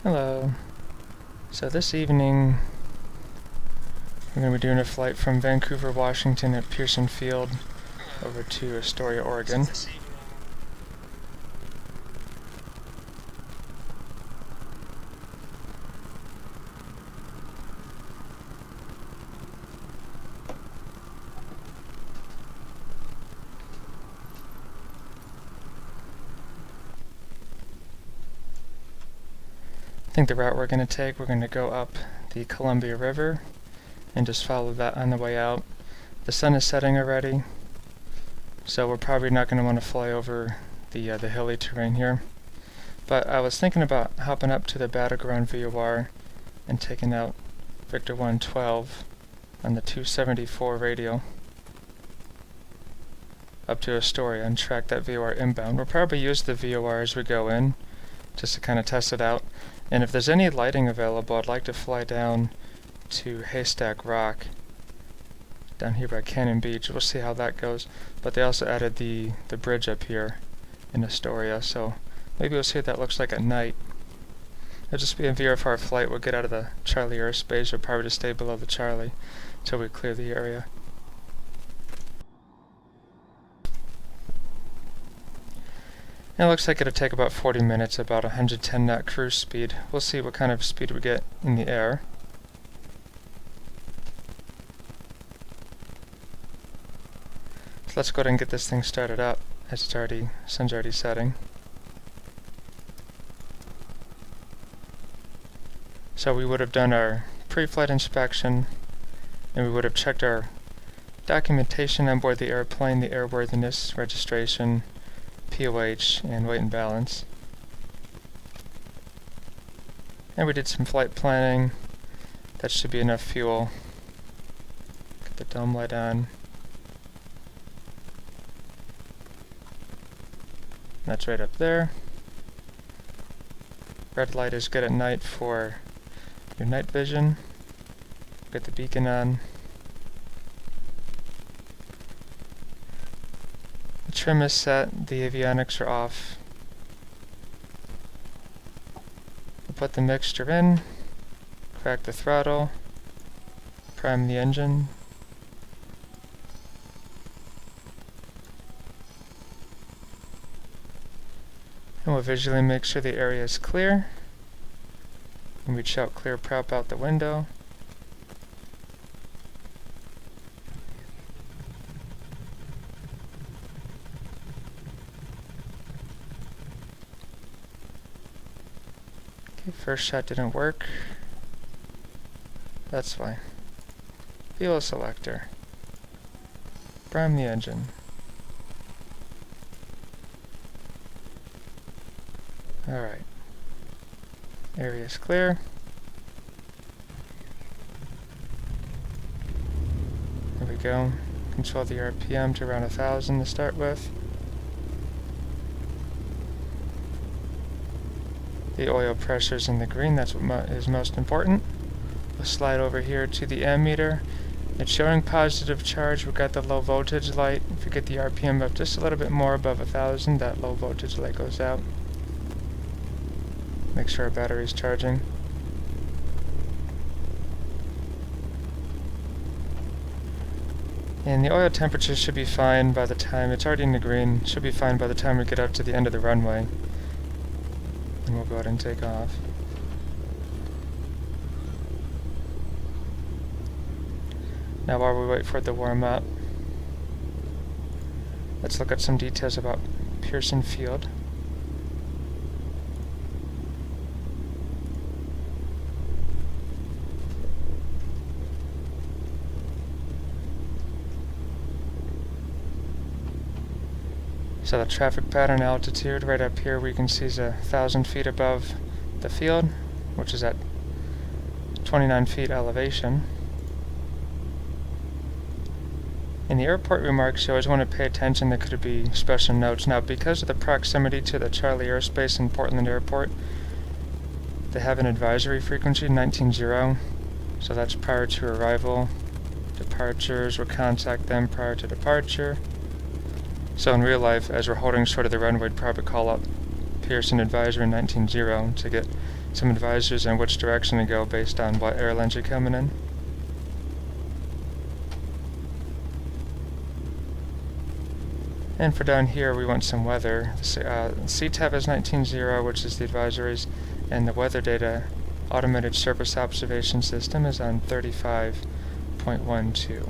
Hello. So this evening we're going to be doing a flight from Vancouver, Washington at Pearson Field over to Astoria, Oregon. I think the route we're going to go up the Columbia River and just follow that on the way out. The sun is setting already, so we're probably not going to want to fly over the hilly terrain here. But I was thinking about hopping up to the Battleground VOR and taking out Victor 112 on the 274 radio up to Astoria and track that VOR inbound. We'll probably use the VOR as we go in, just to kind of test it out. And if there's any lighting available, I'd like to fly down to Haystack Rock down here by Cannon Beach. We'll see how that goes. But they also added the bridge up here in Astoria, so maybe we'll see what that looks like at night. It'll just be a VFR flight. We'll get out of the Charlie airspace. We'll probably just stay below the Charlie until we clear the area. It looks like it'll take about 40 minutes, about 110 knot cruise speed. We'll see what kind of speed we get in the air. So let's go ahead and get this thing started up as sun's already setting. So we would have done our pre-flight inspection, and we would have checked our documentation on board the airplane, the airworthiness, registration, POH, and weight and balance. And we did some flight planning. That should be enough fuel. Get the dome light on. That's right up there. Red light is good at night for your night vision. Get the beacon on. Trim is set, the avionics are off. We'll put the mixture in, crack the throttle, prime the engine. And we'll visually make sure the area is clear. And we'd shout clear prop out the window. First shot didn't work. That's why. Fuel selector. Prime the engine. Alright. Area is clear. There we go. Control the RPM to around 1,000 to start with. The oil pressure's in the green, that's what is most important. We'll slide over here to the ammeter. It's showing positive charge. We've got the low voltage light. If you get the RPM up just a little bit more above 1,000, that low voltage light goes out. Make sure our battery's charging. And the oil temperature should be fine by the time, it's already in the green, should be fine by the time we get up to the end of the runway. And we'll go ahead and take off. Now while we wait for it to warm up, let's look at some details about Pearson Field. So the traffic pattern altitude right up here we can see is 1,000 feet above the field, which is at 29 feet elevation. In the airport remarks, you always want to pay attention. There could be special notes. Now, because of the proximity to the Charlie airspace in Portland Airport, they have an advisory frequency, 19.0, so that's prior to arrival. Departures, we'll contact them prior to departure. So in real life, as we're holding short of the runway, we'd probably call up Pearson Advisory 19.0 to get some advisories on which direction to go based on what airlines are coming in. And for down here, we want some weather. CTAP is 19.0, which is the advisories, and the weather data automated surface observation system is on 35.12.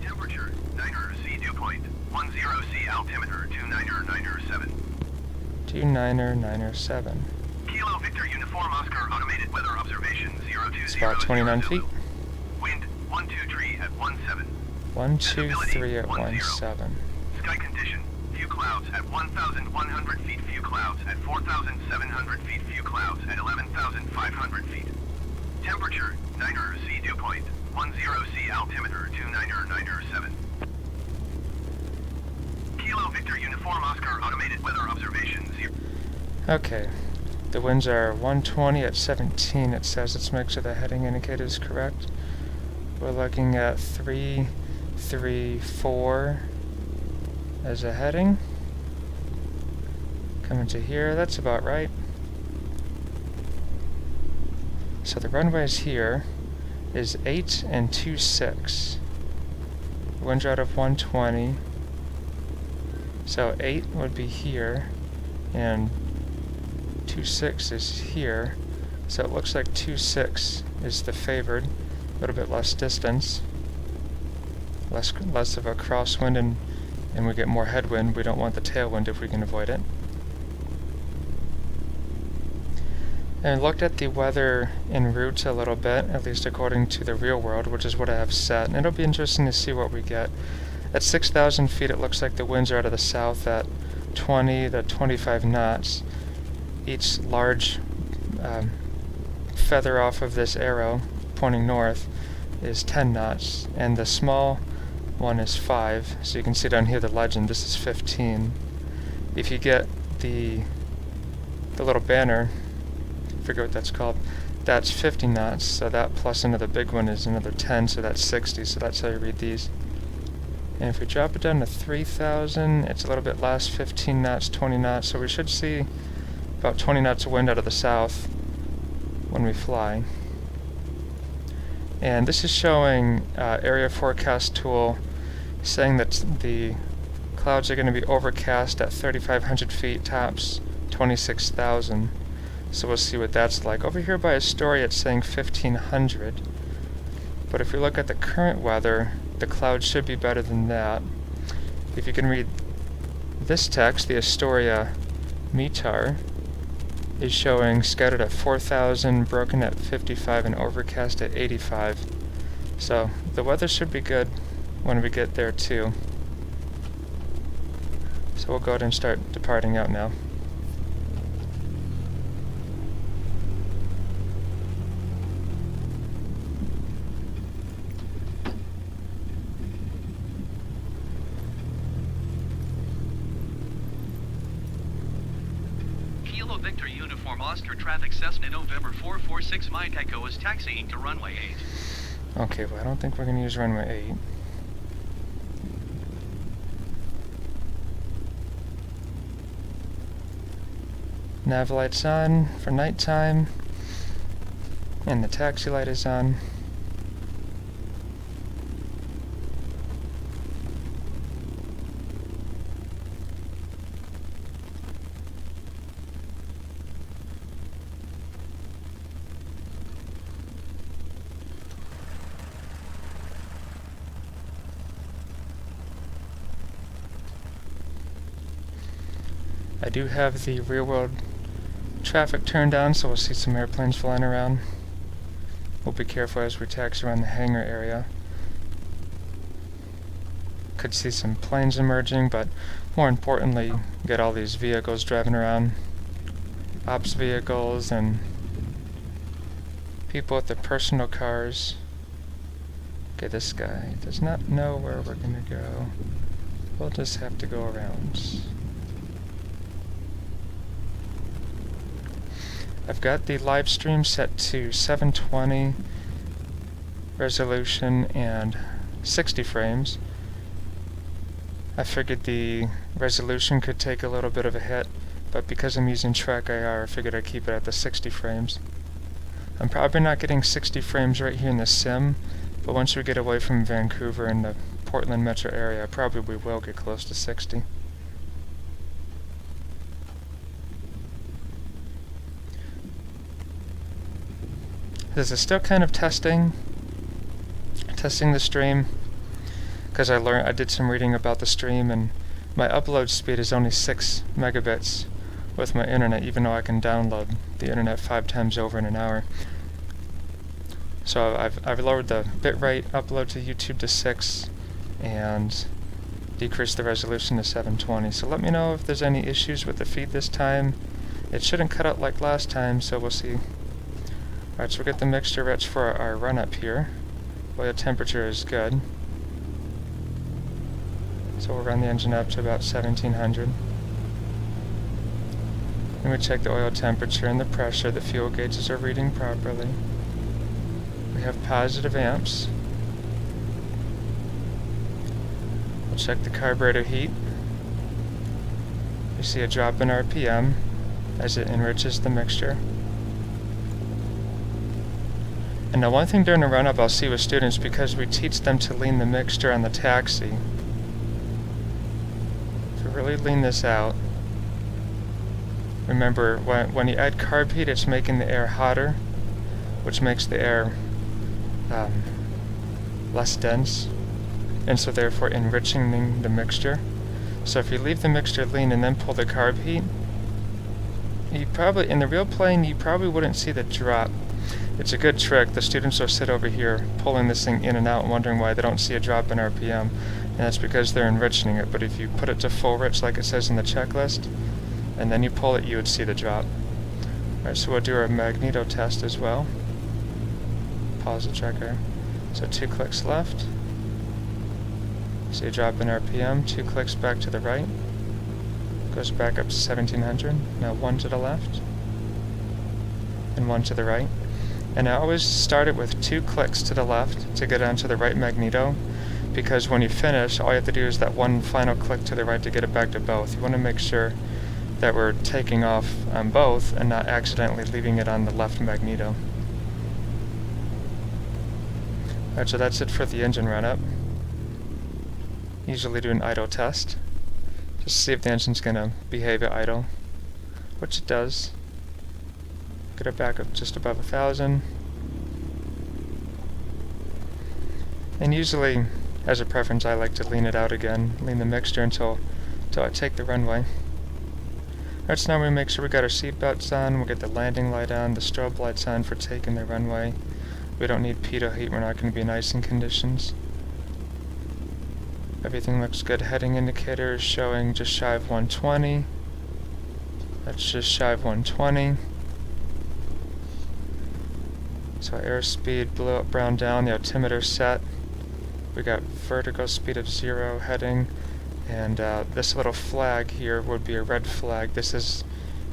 Temperature, 9er, dew point, 10C altimeter, 299er7. 299er7. Kilo Victor Uniform Oscar automated weather observation, 020. It's about 29 feet. Wind, 123 at 17. 123 at 17. Sky condition, few clouds at 1,100 feet, few clouds at 4,700 feet, few clouds at 11,500 feet. Temperature, 9er, dew point, 10C altimeter, 299er7. Kilo Victor Uniform Oscar automated weather observation, 0. Okay. The winds are 120 at 17, it says. Let's make sure the heading indicator is correct. We're looking at 334 as a heading. Coming to here, that's about right. So the runways here is 8 and 26. Winds are out of 120. So 8 would be here, and 26 is here. So it looks like 26 is the favored. A little bit less distance, less of a crosswind, and we get more headwind. We don't want the tailwind if we can avoid it. And looked at the weather en route a little bit, at least according to the real world, which is what I have set. And it'll be interesting to see what we get. At 6,000 feet, it looks like the winds are out of the south at 20 to 25 knots. Each large feather off of this arrow pointing north is 10 knots, and the small one is 5. So you can see down here the legend, this is 15. If you get the little banner, I forget what that's called, that's 50 knots, so that plus another big one is another 10, so that's 60, so that's how you read these. And if we drop it down to 3,000, it's a little bit less, 15 knots, 20 knots, so we should see about 20 knots of wind out of the south when we fly. And this is showing area forecast tool saying that the clouds are going to be overcast at 3,500 feet, tops 26,000. So we'll see what that's like. Over here by Astoria it's saying 1,500. But if we look at the current weather, the clouds should be better than that. If you can read this text, the Astoria METAR is showing scattered at 4,000, broken at 55, and overcast at 85. So the weather should be good when we get there too. So we'll go ahead and start departing out now. Victor Uniform Oscar traffic Cessna November 446 Mike Echo is taxiing to runway 8. Okay, well I don't think we're going to use runway 8. Nav light's on for nighttime, and the taxi light is on. I do have the real world traffic turned on, so we'll see some airplanes flying around. We'll be careful as we taxi around the hangar area. Could see some planes emerging, but more importantly, get all these vehicles driving around. Ops vehicles and people with their personal cars. Okay, this guy does not know where we're going to go. We'll just have to go around. I've got the live stream set to 720 resolution and 60 frames. I figured the resolution could take a little bit of a hit but because I'm using track IR, I figured I'd keep it at the 60 frames. I'm probably not getting 60 frames right here in the sim, but once we get away from Vancouver and the Portland metro area, I probably will get close to 60. This is still kind of testing the stream, because I did some reading about the stream, and my upload speed is only 6 megabits with my internet, even though I can download the internet 5 times over in an hour. So I've lowered the bitrate upload to YouTube to 6 and decreased the resolution to 720. So let me know if there's any issues with the feed this time. It shouldn't cut out like last time, so we'll see. Alright, so we'll get the mixture rich for our run up here. Oil temperature is good. So we'll run the engine up to about 1700. And we check the oil temperature and the pressure. The fuel gauges are reading properly. We have positive amps. We'll check the carburetor heat. You see a drop in RPM as it enriches the mixture. And now one thing during the run-up I'll see with students, because we teach them to lean the mixture on the taxi, to really lean this out. Remember, when you add carb heat, it's making the air hotter, which makes the air less dense, and so therefore enriching the mixture. So if you leave the mixture lean and then pull the carb heat, you probably, in the real plane, you probably wouldn't see the drop. It's a good trick. The students will sit over here pulling this thing in and out and wondering why they don't see a drop in RPM, and that's because they're enriching it. But if you put it to full rich like it says in the checklist, and then you pull it, you would see the drop. Alright, so we'll do our magneto test as well. Pause the checker. So 2 clicks left. See a drop in RPM, 2 clicks back to the right. Goes back up to 1700. Now 1 to the left. And 1 to the right. And I always start it with 2 clicks to the left to get onto the right magneto, because when you finish, all you have to do is that one final click to the right to get it back to both. You want to make sure that we're taking off on both and not accidentally leaving it on the left magneto. Alright, so that's it for the engine run-up. Usually do an idle test, just to see if the engine's going to behave at idle, which it does. Get it back up just above 1,000. And usually, as a preference, I like to lean it out again, lean the mixture until I take the runway. Alright, so now we make sure we got our seatbelts on, we'll get the landing light on, the strobe lights on for taking the runway. We don't need pitot heat, we're not going to be in icing conditions. Everything looks good. Heading indicator is showing just shy of 120. That's just shy of 120. So our airspeed blew up, brown down, the altimeter set. We got vertical speed of 0 heading, and this little flag here would be a red flag. This is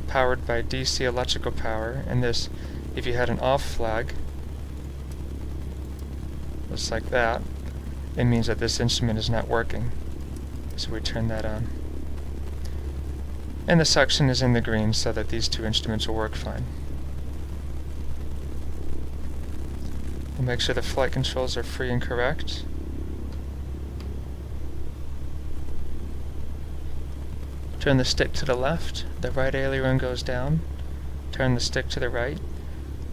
powered by DC electrical power, and this, if you had an off flag, just like that, it means that this instrument is not working. So we turn that on. And the suction is in the green so that these 2 instruments will work fine. We'll make sure the flight controls are free and correct. Turn the stick to the left, the right aileron goes down. Turn the stick to the right,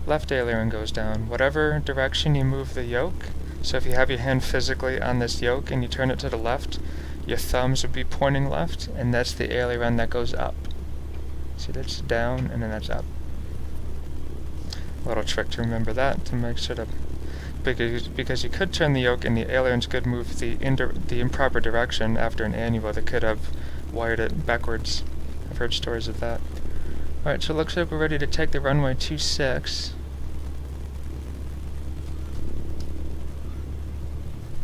left aileron goes down. Whatever direction you move the yoke, so if you have your hand physically on this yoke and you turn it to the left, your thumbs would be pointing left, and that's the aileron that goes up. See, that's down and then that's up. A little trick to remember that, to make sure to, because you could turn the yoke and the ailerons could move the improper direction after an annual that could have wired it backwards. I've heard stories of that. Alright, so it looks like we're ready to take the runway 26.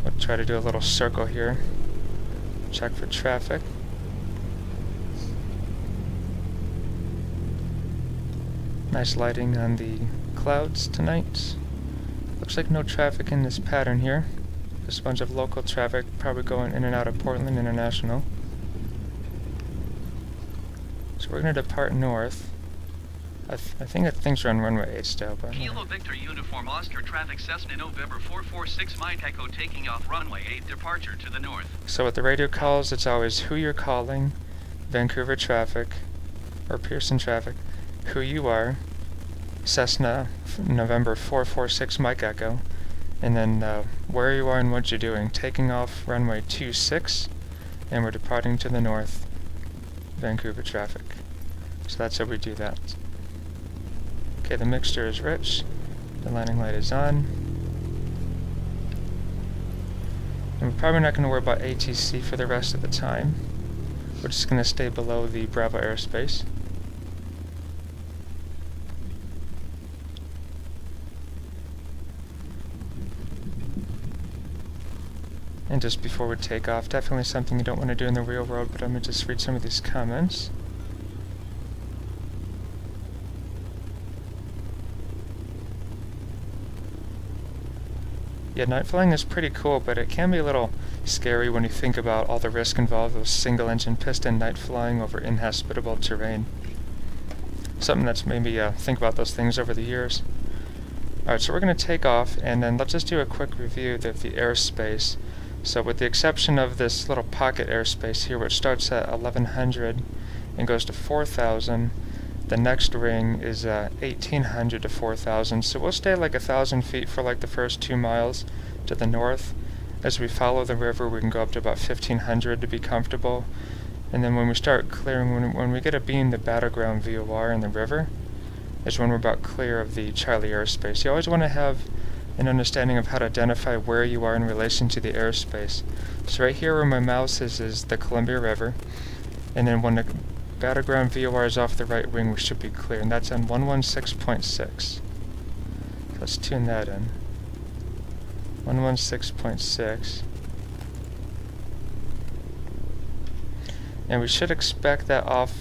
We'll try to do a little circle here. Check for traffic. Nice lighting on the clouds tonight. Looks like no traffic in this pattern here. Just a bunch of local traffic, probably going in and out of Portland International. So we're going to depart north. I think that things are on runway 8 still, but... Kilo Victor Uniform Oscar traffic Cessna November 446 Mike Echo taking off runway 8 departure to the north. So with the radio calls, it's always who you're calling, Vancouver traffic, or Pearson traffic, who you are, Cessna November 446 Mike Echo, and then where you are and what you're doing. Taking off runway 26, and we're departing to the north, Vancouver traffic. So that's how we do that. Okay, the mixture is rich, the landing light is on, and we're probably not going to worry about ATC for the rest of the time. We're just going to stay below the Bravo airspace. And just before we take off, definitely something you don't want to do in the real world, but I'm going to just read some of these comments. Yeah, night flying is pretty cool, but it can be a little scary when you think about all the risk involved with single-engine piston night flying over inhospitable terrain. Something that's made me think about those things over the years. Alright, so we're going to take off, and then let's just do a quick review of the airspace. So with the exception of this little pocket airspace here, which starts at 1100 and goes to 4000, the next ring is 1800 to 4000, so we'll stay like 1,000 feet for like the first 2 miles to the north. As we follow the river, we can go up to about 1500 to be comfortable. And then when we start clearing, when we get a beam the battleground VOR in the river, is when we're about clear of the Charlie airspace. You always want to have an understanding of how to identify where you are in relation to the airspace. So right here where my mouse is the Columbia River, and then when the battleground VOR is off the right wing, we should be clear, and that's on 116.6. Let's tune that in. 116.6. And we should expect that off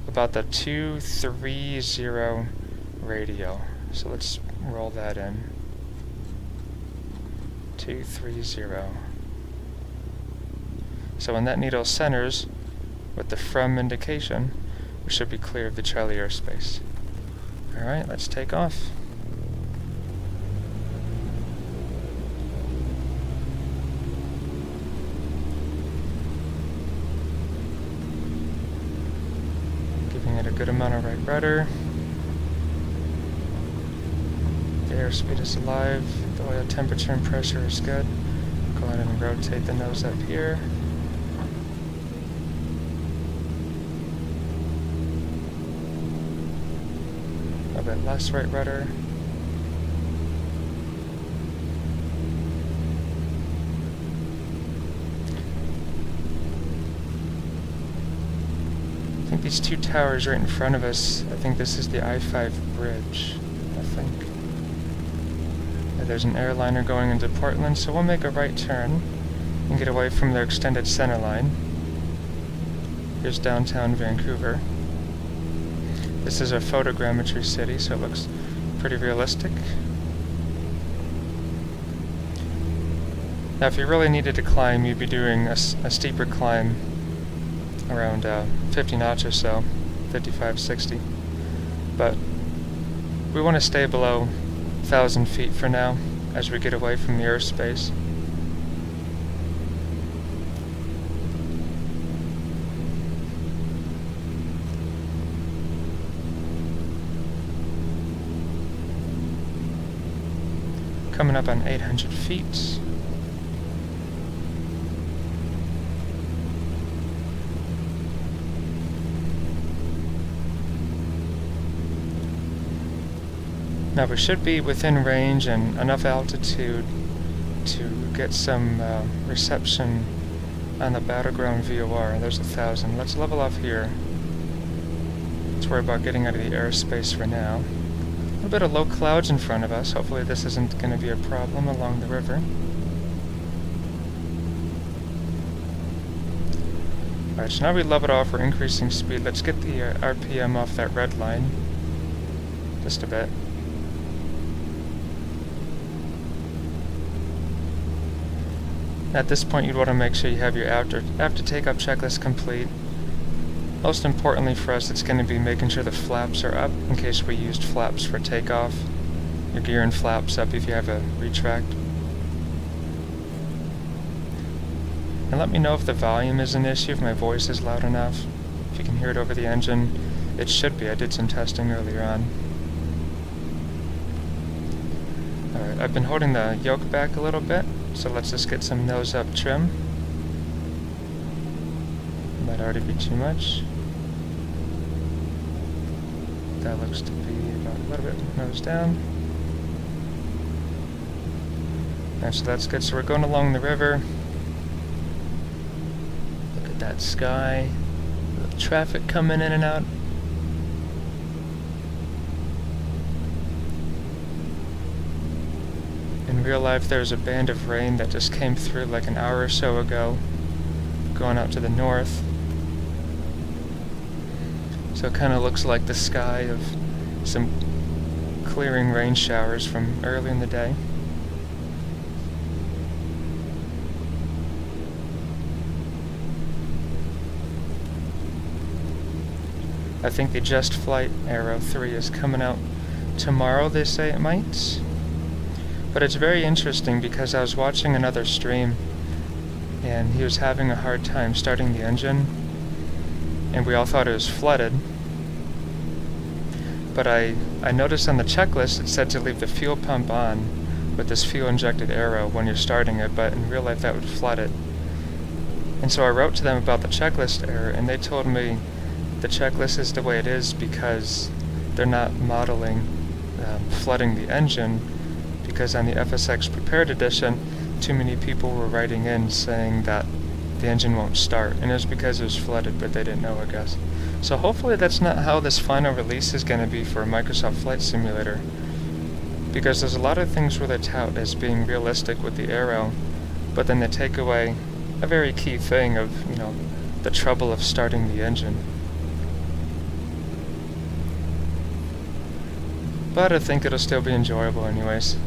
about the 230 radio. So let's roll that in. 230. So when that needle centers with the from indication, we should be clear of the Charlie airspace. Alright, let's take off. Giving it a good amount of right rudder. The airspeed is alive, the oil temperature and pressure is good. Go ahead and rotate the nose up here. A bit less right rudder. I think these two towers right in front of us, I think this is the I-5 bridge, I think. There's an airliner going into Portland, so we'll make a right turn and get away from their extended center line. Here's downtown Vancouver. This is a photogrammetry city, so it looks pretty realistic. Now if you really needed to climb, you'd be doing a steeper climb around 50 knots or so, 55, 60. But we want to stay below 1,000 feet for now as we get away from the airspace. Coming up on 800 feet. Now we should be within range and enough altitude to get some reception on the battleground VOR. There's 1,000. Let's level off here. Let's worry about getting out of the airspace for now. A little bit of low clouds in front of us. Hopefully this isn't going to be a problem along the river. Alright, so now we leveled off. We're increasing speed. Let's get the RPM off that red line. Just a bit. At this point, you'd want to make sure you have your after takeoff checklist complete. Most importantly for us, it's going to be making sure the flaps are up in case we used flaps for takeoff. Your gear and flaps up if you have a retract. And let me know if the volume is an issue, if my voice is loud enough. If you can hear it over the engine, it should be. I did some testing earlier on. Alright, I've been holding the yoke back a little bit, so let's just get some nose up trim. Might already be too much. That looks to be about a little bit nose down. Alright, so that's good. So we're going along the river. Look at that sky. The traffic coming in and out. In real life, there's a band of rain that just came through like an hour or so ago, going out to the north. So it kind of looks like the sky of some clearing rain showers from early in the day. I think the Just Flight Aero 3 is coming out tomorrow, they say it might. But it's very interesting because I was watching another stream and he was having a hard time starting the engine and we all thought it was flooded. But I noticed on the checklist it said to leave the fuel pump on with this fuel injected Aero when you're starting it, but in real life that would flood it. And so I wrote to them about the checklist error and they told me the checklist is the way it is because they're not modeling flooding the engine, because on the FSX Prepared Edition, too many people were writing in saying that the engine won't start, and it was because it was flooded, but they didn't know, I guess. So hopefully that's not how this final release is going to be for Microsoft Flight Simulator, because there's a lot of things where they tout as being realistic with the Aero, but then they take away a very key thing of, you know, the trouble of starting the engine. But I think it'll still be enjoyable anyways.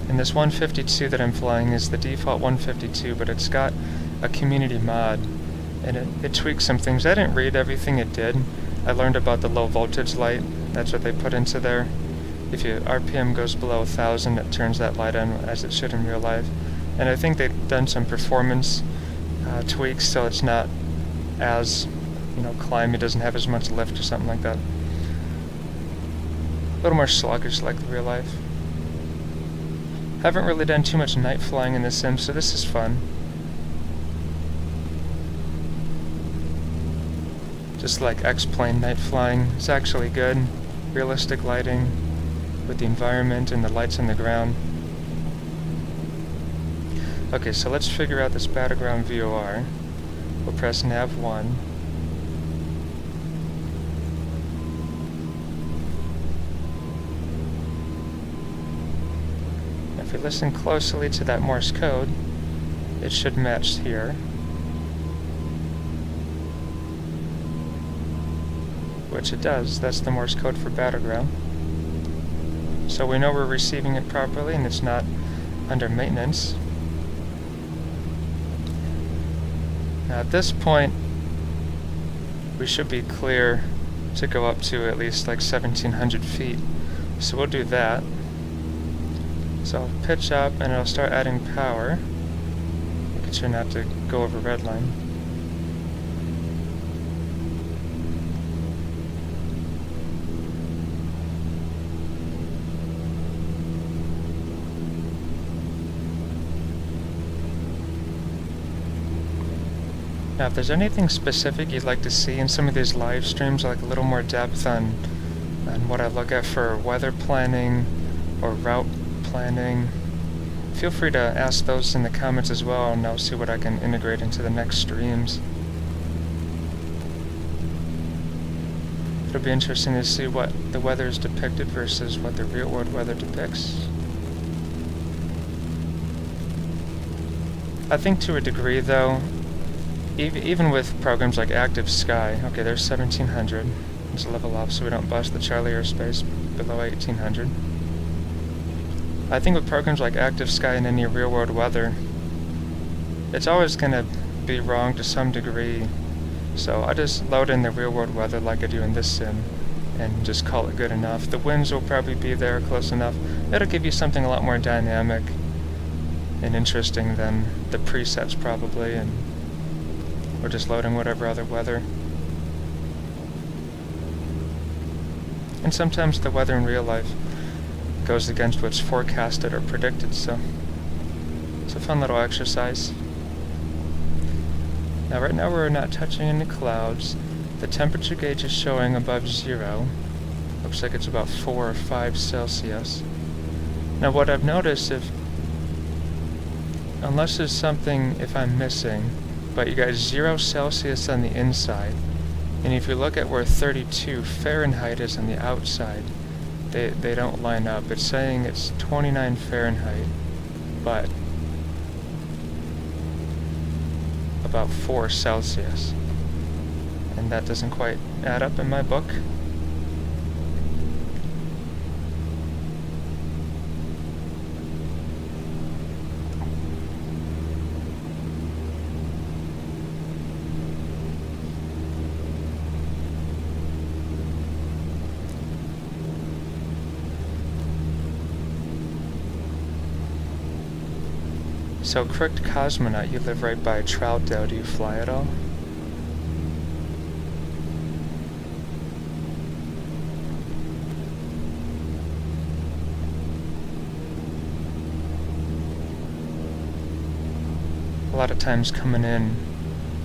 And this 152 that I'm flying is the default 152, but it's got a community mod, and it tweaks some things. I didn't read everything it did. I learned about the low voltage light. That's what they put into there. If your RPM goes below 1,000, it turns that light on as it should in real life. And I think they've done some performance tweaks so it's not as, you know, climby, doesn't have as much lift or something like that. A little more sluggish like the real life. Haven't really done too much night flying in the sim, so this is fun. Just like X-Plane night flying. It's actually good. Realistic lighting with the environment and the lights on the ground. Okay, so let's figure out this battleground VOR. We'll press nav 1. If we listen closely to that Morse code, it should match here. Which it does. That's the Morse code for battleground. So we know we're receiving it properly and it's not under maintenance. Now at this point, we should be clear to go up to at least like 1,700 feet. So we'll do that. So I'll pitch up and it'll start adding power. Make sure not to go over red line. Now if there's anything specific you'd like to see in some of these live streams, like a little more depth on what I look at for weather planning or route planning, feel free to ask those in the comments as well, and I'll see what I can integrate into the next streams. It'll be interesting to see what the weather is depicted versus what the real world weather depicts. I think to a degree though, even with programs like Active Sky, okay, there's 1,700, let's level up so we don't bust the Charlie airspace below 1,800. I think with programs like Active Sky and any real-world weather, it's always going to be wrong to some degree. So I just load in the real world weather like I do in this sim and just call it good enough. The winds will probably be there close enough. It'll give you something a lot more dynamic and interesting than the presets probably, and we're just loading whatever other weather. And sometimes the weather in real life goes against what's forecasted or predicted, so it's a fun little exercise. Now right now we're not touching any clouds. The temperature gauge is showing above 0. Looks like it's about 4 or 5 Celsius. Now what I've noticed, unless there's something if I'm missing, but you got 0 Celsius on the inside, and if you look at where 32 Fahrenheit is on the outside, they don't line up. It's saying it's 29 Fahrenheit, but about 4 Celsius. And that doesn't quite add up in my book. So, Crooked Cosmonaut, you live right by Troutdale. Do you fly at all? A lot of times coming in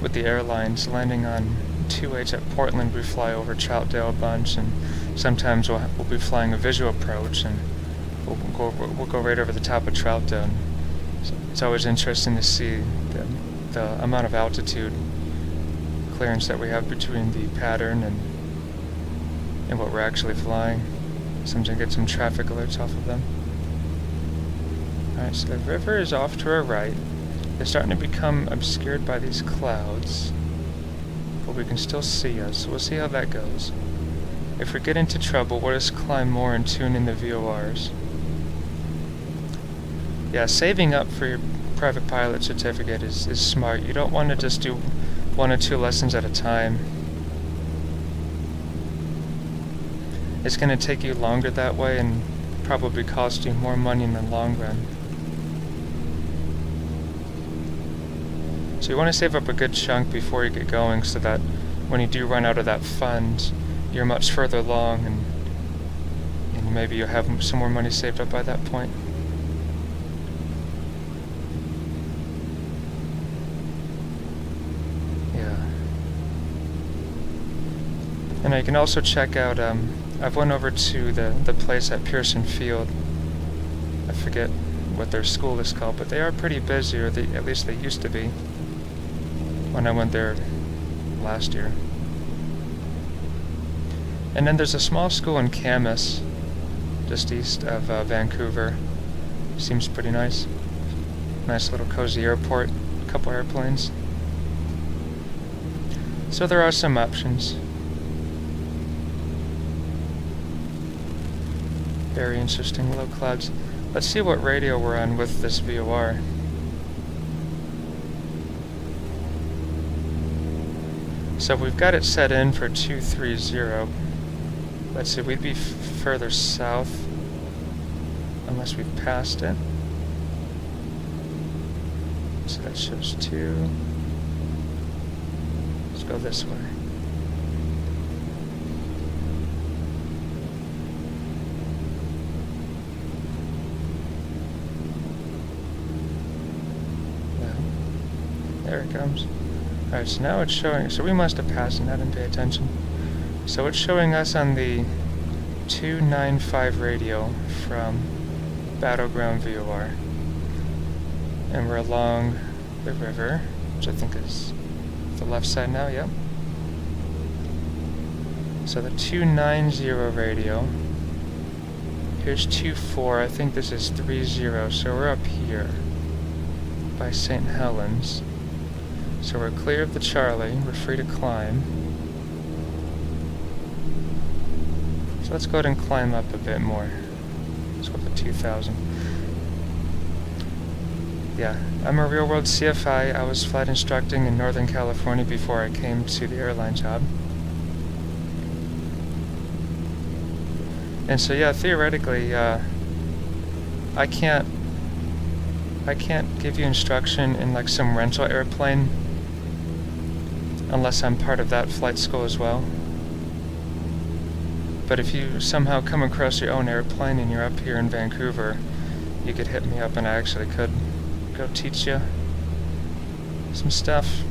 with the airlines, landing on 2H at Portland, we fly over Troutdale a bunch, and sometimes we'll be flying a visual approach, and we'll go right over the top of Troutdale. It's always interesting to see the amount of altitude clearance that we have between the pattern and what we're actually flying. Sometimes get some traffic alerts off of them. Alright, so the river is off to our right. It's starting to become obscured by these clouds, but we can still see us, so we'll see how that goes. If we get into trouble, we'll just climb more and tune in the VORs. Yeah, saving up for your private pilot certificate is smart. You don't want to just do 1 or 2 lessons at a time. It's going to take you longer that way and probably cost you more money in the long run. So you want to save up a good chunk before you get going, so that when you do run out of that fund, you're much further along, and maybe you'll have some more money saved up by that point. Yeah. And you can also check out, I've went over to the place at Pearson Field. I forget what their school is called, but they are pretty busy, or at least they used to be when I went there last year. And then there's a small school in Camas, just east of Vancouver. Seems pretty nice. Nice little cozy airport, a couple airplanes. So there are some options. Very interesting low clouds. Let's see what radio we're on with this VOR. So we've got it set in for 230. Let's see, we'd be further south unless we've passed it. So that shows 2. Let's go this way. There it comes. Alright, so now it's showing, so we must have passed and I didn't pay attention. So it's showing us on the 295 radio from Battleground VOR. And we're along the river, which I think is the left side now, yep. So the 290 radio, here's 24, I think this is 30, so we're up here by St. Helens. So we're clear of the Charlie, we're free to climb. So let's go ahead and climb up a bit more. Let's go up to 2,000. Yeah, I'm a real-world CFI. I was flight instructing in Northern California before I came to the airline job. And so yeah, theoretically, I can't give you instruction in like some rental airplane unless I'm part of that flight school as well. But if you somehow come across your own airplane and you're up here in Vancouver, you could hit me up and I actually could go teach you some stuff.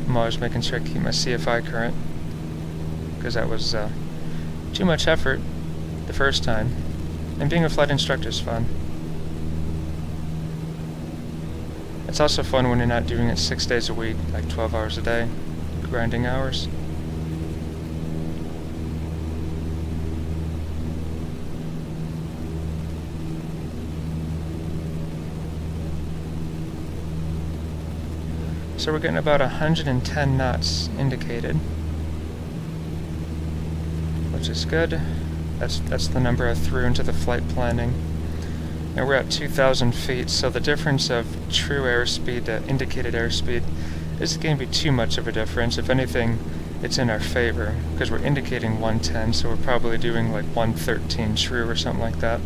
I'm always making sure I keep my CFI current, because that was too much effort the first time. And being a flight instructor is fun. It's also fun when you're not doing it 6 days a week, like 12 hours a day, grinding hours. So we're getting about 110 knots indicated, which is good. That's the number I threw into the flight planning. And we're at 2,000 feet, so the difference of true airspeed to indicated airspeed isn't going to be too much of a difference. If anything, it's in our favor, because we're indicating 110, so we're probably doing like 113 true or something like that.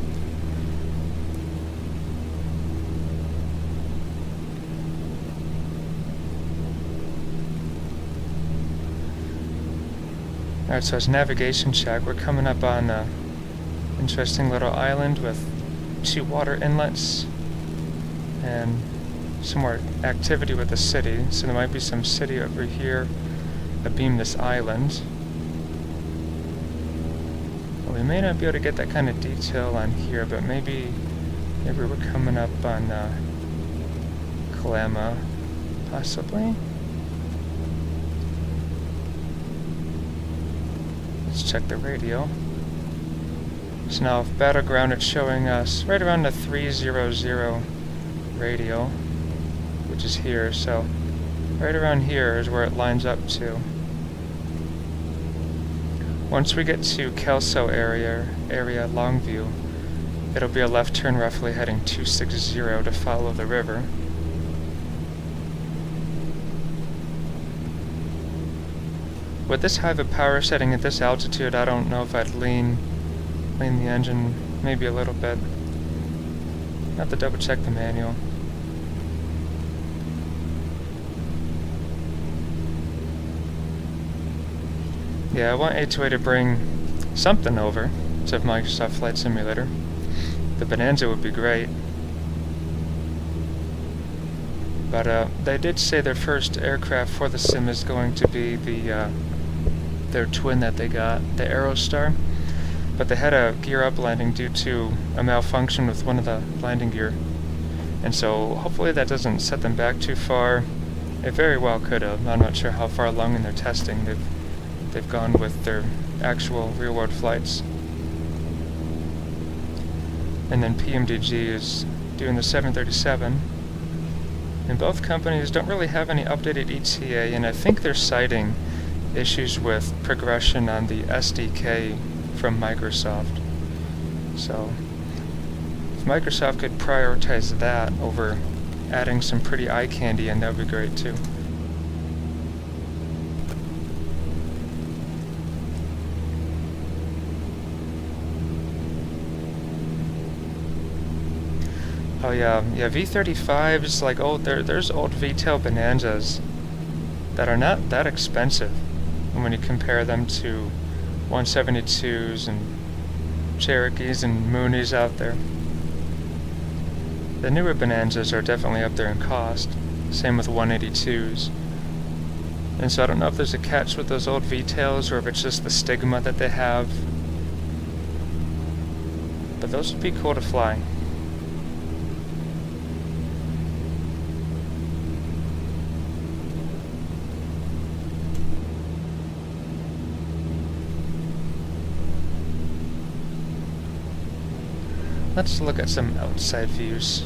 Alright, so it's navigation check. We're coming up on an interesting little island with 2 water inlets and some more activity with the city. So there might be some city over here abeam this island. Well, we may not be able to get that kind of detail on here, but maybe we're coming up on Kalama, possibly. Let's check the radio. So now if Battleground, it's showing us right around the 300 radio, which is here, so right around here is where it lines up to. Once we get to Kelso area Longview, it'll be a left turn roughly heading 260 to follow the river. With this high of a power setting at this altitude, I don't know if I'd lean the engine maybe a little bit. I have to double check the manual. Yeah, I want A2A to bring something over to Microsoft Flight Simulator. The Bonanza would be great. But they did say their first aircraft for the sim is going to be their twin that they got, the Aerostar. But they had a gear up landing due to a malfunction with one of the landing gear. And so hopefully that doesn't set them back too far. It very well could have. I'm not sure how far along in their testing they've gone with their actual real-world flights. And then PMDG is doing the 737. And both companies don't really have any updated ETA, and I think they're citing issues with progression on the SDK from Microsoft. So if Microsoft could prioritize that over adding some pretty eye candy in, that would be great too. Oh yeah, V35s, like there's old V-tail Bonanzas that are not that expensive, and when you compare them to 172s and Cherokees and Moonies out there. The newer Bonanzas are definitely up there in cost, same with 182s. And so I don't know if there's a catch with those old V-tails or if it's just the stigma that they have, but those would be cool to fly. Let's look at some outside views.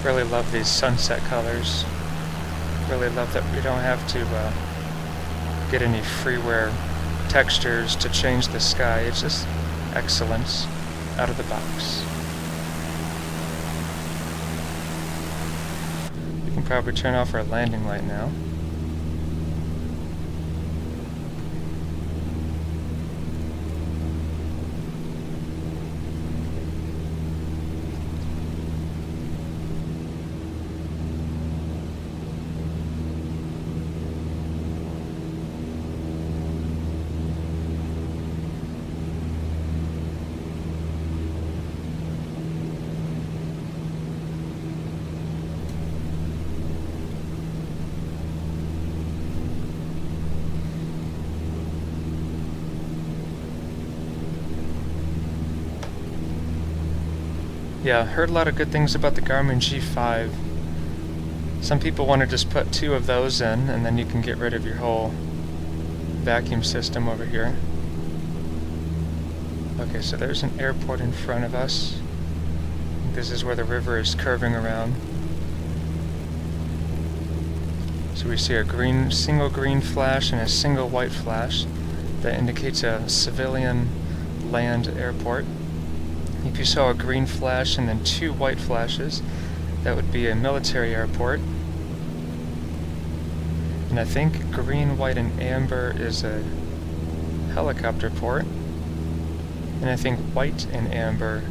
Really love these sunset colors. Really love that we don't have to get any freeware textures to change the sky. It's just excellence out of the box. We can probably turn off our landing light now. Yeah, heard a lot of good things about the Garmin G5. Some people want to just put 2 of those in, and then you can get rid of your whole vacuum system over here. Okay, so there's an airport in front of us. This is where the river is curving around. So we see a single green flash and a single white flash. That indicates a civilian land airport. If you saw a green flash and then 2 white flashes, that would be a military airport. And I think green, white, and amber is a helicopter port. And I think white and amber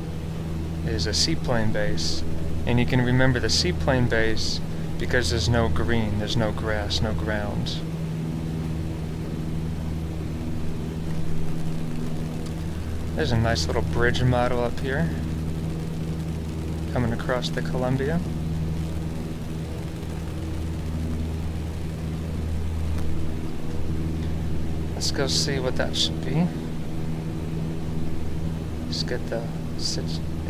is a seaplane base. And you can remember the seaplane base because there's no green, there's no grass, no ground. There's a nice little bridge model up here, coming across the Columbia. Let's go see what that should be. Let's get the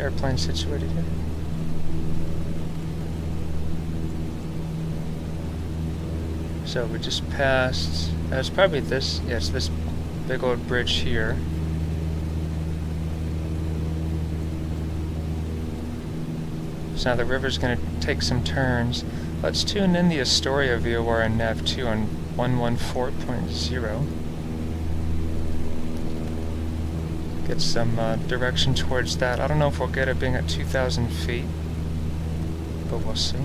airplane situated here. So we just passed, it's probably this, yeah, it's this big old bridge here. So now the river's going to take some turns. Let's tune in the Astoria VOR on Nav2 on 114.0. Get some direction towards that. I don't know if we'll get it being at 2,000 feet, but we'll see.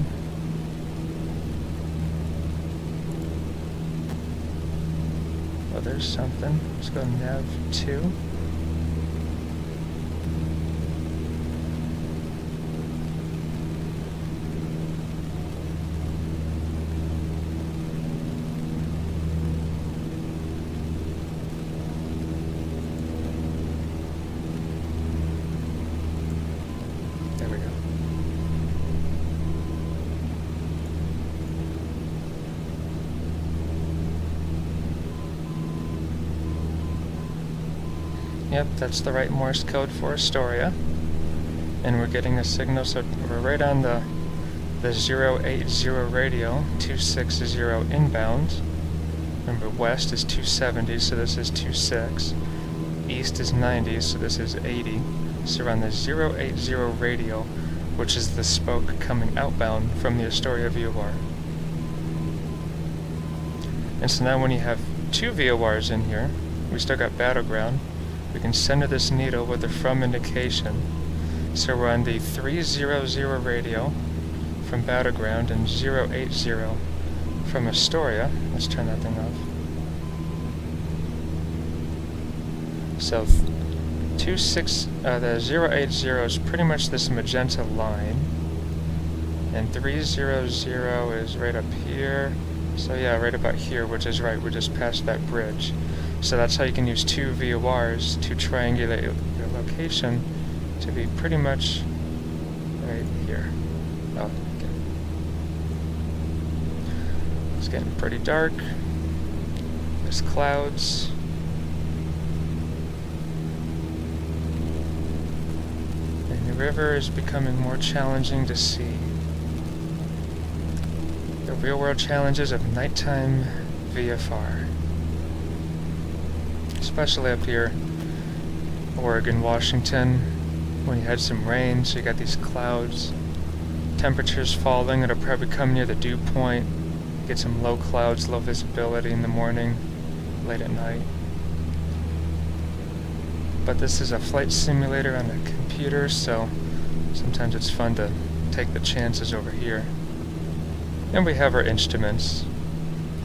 Oh, there's something. Let's go Nav2. Yep, that's the right Morse code for Astoria. And we're getting a signal, so we're right on the 080 radio, 260 inbound. Remember, west is 270, so this is 26. East is 90, so this is 80. So we're on the 080 radio, which is the spoke coming outbound from the Astoria VOR. And so now when you have 2 VORs in here, we still got battleground. We can center this needle with the from indication. So we're on the 300 radio from battleground and 080 from Astoria. Let's turn that thing off. So the 080 is pretty much this magenta line, and 300 is right up here. So yeah, right about here, which is right, we're just past that bridge. So that's how you can use 2 VORs to triangulate your location to be pretty much right here. Oh, okay. It's getting pretty dark. There's clouds. And the river is becoming more challenging to see. The real-world challenges of nighttime VFR. Especially up here, Oregon, Washington, when you had some rain, so you got these clouds, temperatures falling, it'll probably come near the dew point, get some low clouds, low visibility in the morning, late at night. But this is a flight simulator on a computer, so sometimes it's fun to take the chances over here. And we have our instruments.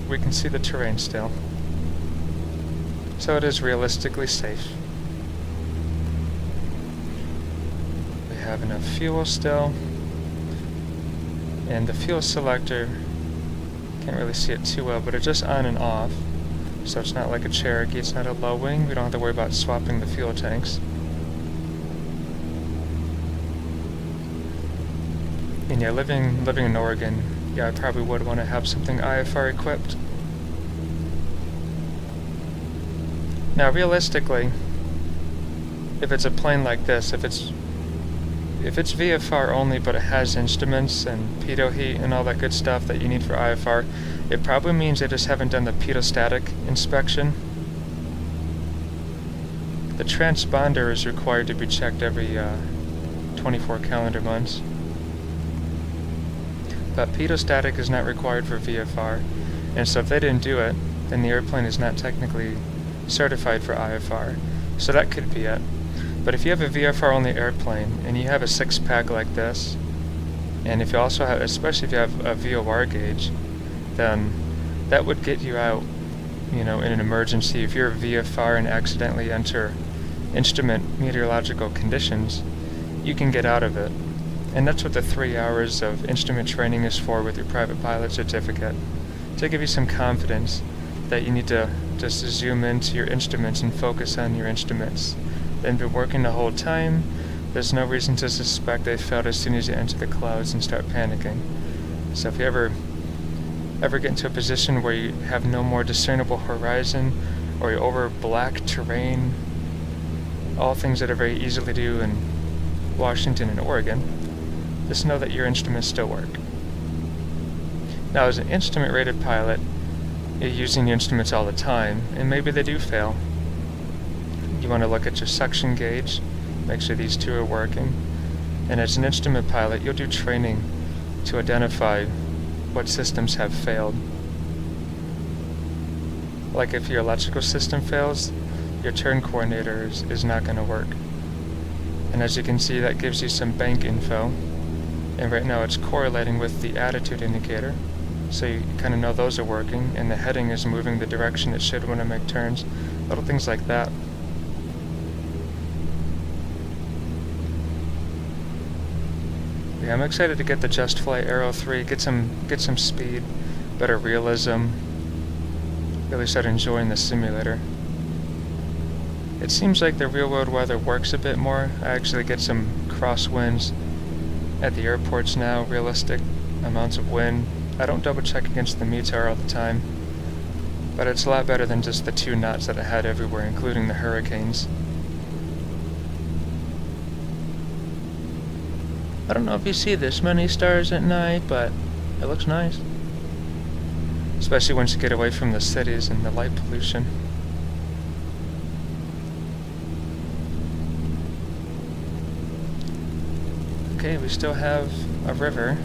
We can see the terrain still. So it is realistically safe. We have enough fuel still. And the fuel selector, can't really see it too well, but it's just on and off. So it's not like a Cherokee, it's not a low wing. We don't have to worry about swapping the fuel tanks. And yeah, living in Oregon, yeah, I probably would want to have something IFR equipped. Now realistically, if it's a plane like this, if it's VFR only but it has instruments and pitot heat and all that good stuff that you need for IFR, it probably means they just haven't done the pitot-static inspection. The transponder is required to be checked every 24 calendar months. But pitot-static is not required for VFR, and so if they didn't do it, then the airplane is not technically certified for IFR. So that could be it. But if you have a VFR-only airplane, and you have a 6-pack like this, and if you also have, especially if you have a VOR gauge, then that would get you out, you know, in an emergency. If you're a VFR and accidentally enter instrument meteorological conditions, you can get out of it. And that's what the 3 hours of instrument training is for with your private pilot certificate, to give you some confidence that you need to just zoom into your instruments and focus on your instruments. They've been working the whole time. There's no reason to suspect they failed as soon as you enter the clouds and start panicking. So if you ever get into a position where you have no more discernible horizon, or you're over black terrain, all things that are very easy to do in Washington and Oregon, just know that your instruments still work. Now, as an instrument-rated pilot, you're using the instruments all the time, and maybe they do fail. You want to look at your suction gauge, make sure these two are working, and as an instrument pilot, you'll do training to identify what systems have failed. Like if your electrical system fails, your turn coordinator is not going to work. And as you can see, that gives you some bank info. And right now it's correlating with the attitude indicator. So you kind of know those are working, and the heading is moving the direction it should when it make turns. Little things like that. Yeah, I'm excited to get the Just Flight Aero 3, get some speed, better realism, really start enjoying the simulator. It seems like the real world weather works a bit more. I actually get some crosswinds at the airports now, realistic amounts of wind. I don't double check against the METAR all the time, but it's a lot better than just the 2 knots that I had everywhere, including the hurricanes. I don't know if you see this many stars at night, but it looks nice. Especially once you get away from the cities and the light pollution. Okay, we still have a river.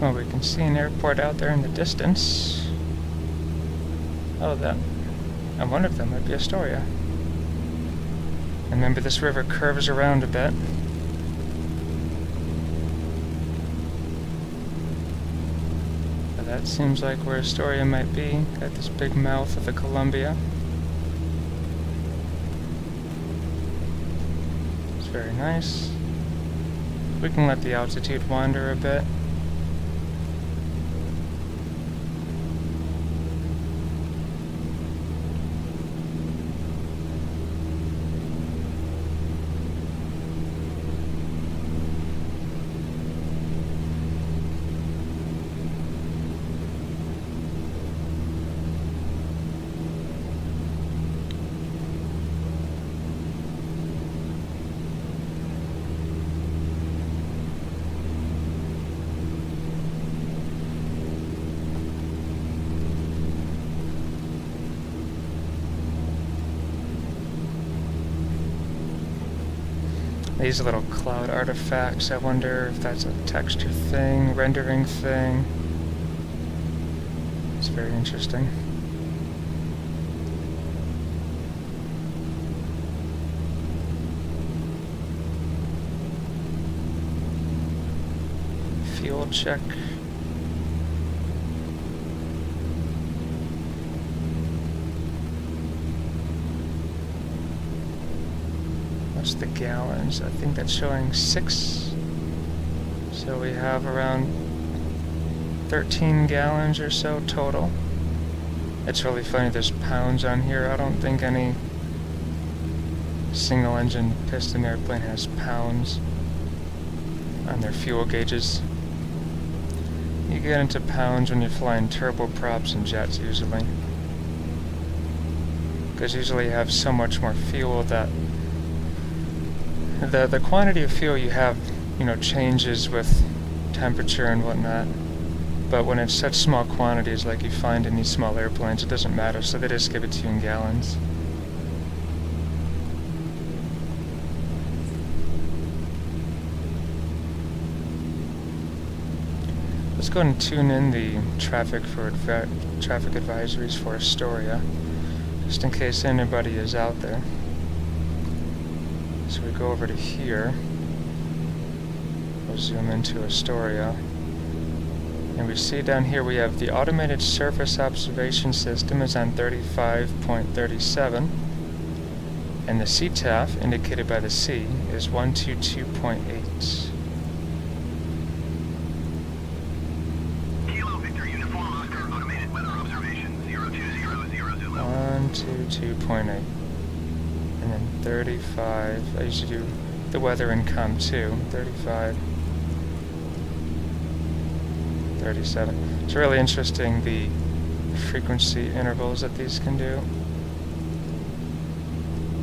Oh, we can see an airport out there in the distance. Oh, that. I wonder if that might be Astoria. And remember, this river curves around a bit. But that seems like where Astoria might be. Got this big mouth of the Columbia. It's very nice. We can let the altitude wander a bit. These little cloud artifacts, I wonder if that's a texture thing, rendering thing. It's very interesting. Fuel check. What's the gallons? I think that's showing 6. So we have around 13 gallons or so total. It's really funny, there's pounds on here. I don't think any single engine piston airplane has pounds on their fuel gauges. You get into pounds when you're flying turboprops and jets usually. Because usually you have so much more fuel that the quantity of fuel you have, changes with temperature and whatnot. But when it's such small quantities like you find in these small airplanes, it doesn't matter, so they just give it to you in gallons. Let's go ahead and tune in the traffic advisories for Astoria, just in case anybody is out there. So we go over to here, we'll zoom into Astoria, and we see down here we have the automated surface observation system is on 35.37, and the CTAF, indicated by the C, is 122.8. Kilo Victor Uniform Oscar automated weather observation 0200 Zulu. 122.8. And then 35, I usually do the weather in COM 2, 35, 37. It's really interesting the frequency intervals that these can do.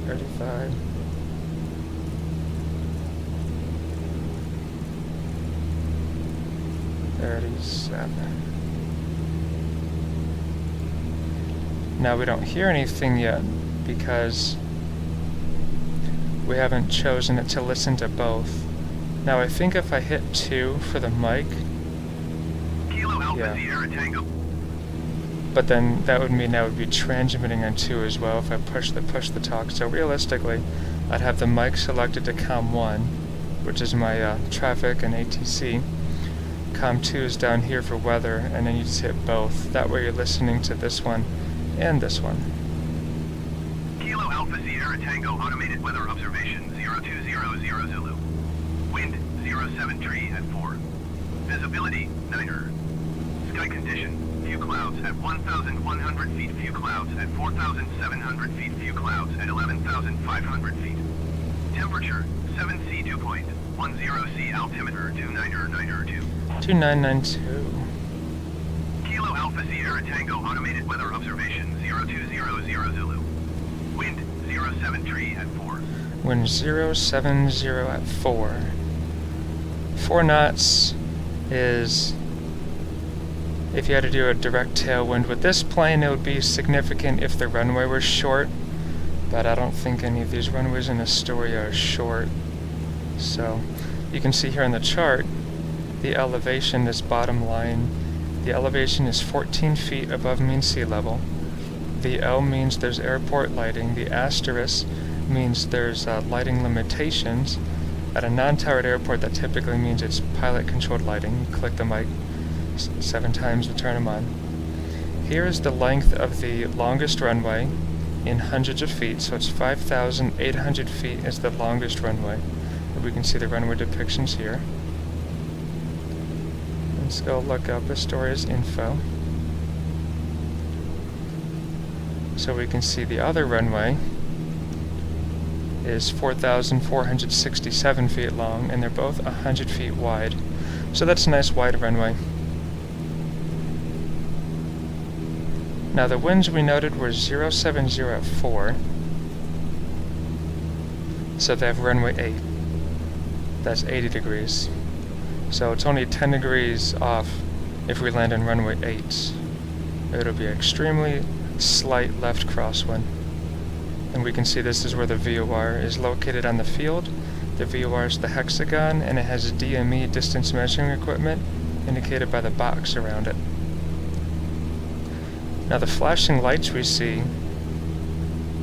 35. Now we don't hear anything yet because we haven't chosen it to listen to both. Now I think if I hit 2 for the mic, Kilo Alpha yeah. Sierra Tango. But then that would mean I would be transmitting on 2 as well if I push the talk. So realistically, I'd have the mic selected to COM 1, which is my traffic and ATC. COM 2 is down here for weather, and then you just hit both. That way you're listening to this one and this one. Kilo Alpha Sierra Tango automated weather observation 0200 Zulu. Wind 073 at 4. Visibility 9er. Sky condition. Few clouds at 1,100 feet. Few clouds at 4,700 feet. Few clouds at 11,500 feet. Temperature 7C dew point. 10C altimeter 29er 2992. Kilo Alpha Sierra Tango automated weather observation 0200 Zulu. Wind 073 at 4. Wind 070 at 4. 4 knots is if you had to do a direct tailwind. With this plane, it would be significant if the runway was short, but I don't think any of these runways in Astoria are short. So you can see here on the chart, the elevation, this bottom line, the elevation is 14 feet above mean sea level. The L means there's airport lighting. The asterisk means there's lighting limitations. At a non-towered airport, that typically means it's pilot-controlled lighting. You click the mic 7 times to turn them on. Here is the length of the longest runway in hundreds of feet, so it's 5,800 feet is the longest runway. We can see the runway depictions here. Let's go look up Astoria's info. So we can see the other runway is 4,467 feet long, and they're both 100 feet wide. So that's a nice wide runway. Now the winds we noted were 0704, so they have runway 8. That's 80 degrees. So it's only 10 degrees off if we land on runway 8. It'll be extremely slight left crosswind. And we can see this is where the VOR is located on the field. The VOR is the hexagon, and it has DME distance measuring equipment indicated by the box around it. Now the flashing lights we see,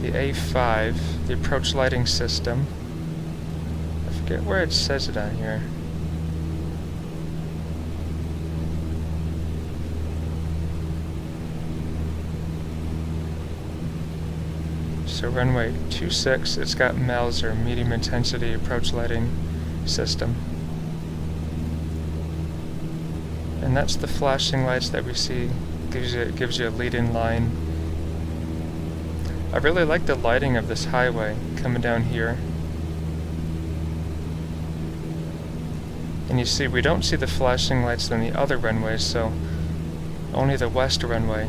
the A5, the approach lighting system, I forget where it says it on here. So runway 26, it's got MELS, or medium intensity approach lighting system. And that's the flashing lights that we see. Gives you a lead-in line. I really like the lighting of this highway coming down here. And you see, we don't see the flashing lights on the other runways, so only the west runway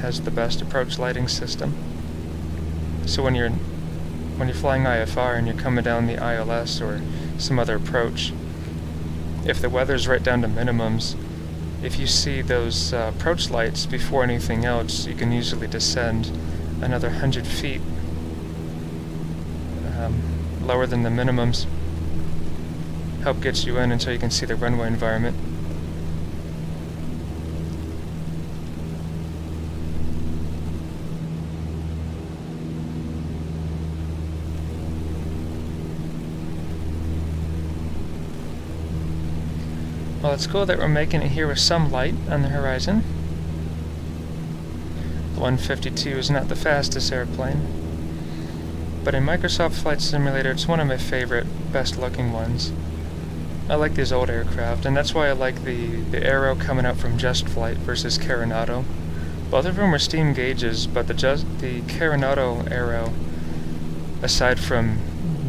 has the best approach lighting system. So when you're flying IFR and you're coming down the ILS or some other approach, if the weather's right down to minimums, if you see those approach lights before anything else, you can usually descend another 100 feet lower than the minimums. Help get you in until you can see the runway environment. Well, it's cool that we're making it here with some light on the horizon. The 152 is not the fastest airplane, but in Microsoft Flight Simulator, it's one of my favorite, best looking ones. I like these old aircraft, and that's why I like the Aero coming out from Just Flight versus Carenado. Both of them are steam gauges, but the Carenado Aero, aside from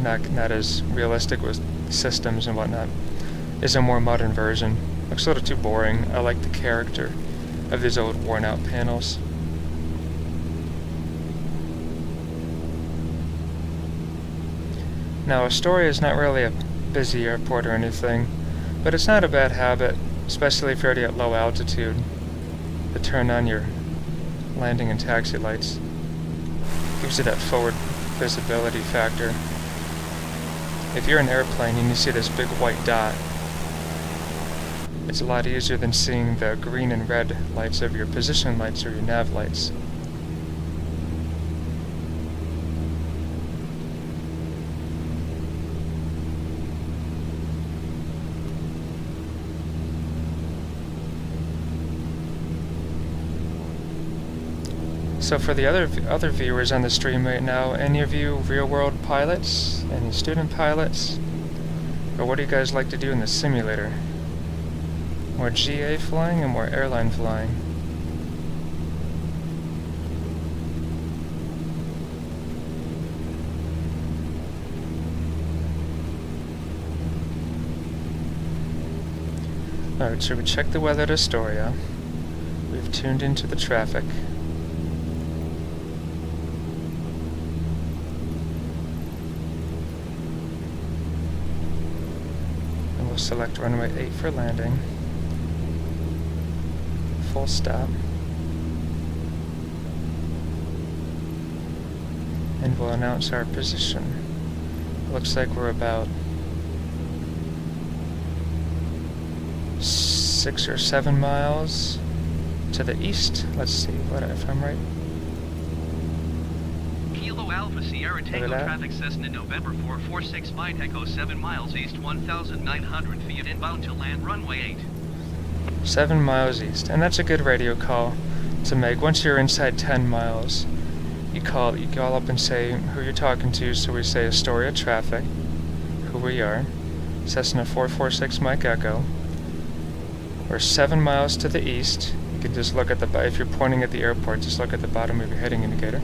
not as realistic with systems and whatnot, is a more modern version. Looks a little too boring. I like the character of these old worn out panels. Now Astoria is not really a busy airport or anything, but it's not a bad habit, especially if you're already at low altitude, to turn on your landing and taxi lights. Gives you that forward visibility factor. If you're in an airplane and you see this big white dot, it's a lot easier than seeing the green and red lights of your position lights or your nav lights. So for the other viewers on the stream right now, any of you real-world pilots, any student pilots, or what do you guys like to do in the simulator? More GA flying and more airline flying? Alright, so we checked the weather at Astoria. We've tuned into the traffic. And we'll select runway 8 for landing. Full stop. And we'll announce our position. Looks like we're about 6 or 7 miles to the east. Let's see what if I'm right. Kilo Alpha Sierra Tango traffic Cessna November 446 Mike Echo 7 miles east 1,900 feet inbound to land runway 8. 7 miles east, and that's a good radio call to make. Once you're inside 10 miles, you call up and say who you're talking to. So we say Astoria traffic, who we are, Cessna 446 Mike Echo. We're 7 miles to the east. You can just look at if you're pointing at the airport, just look at the bottom of your heading indicator.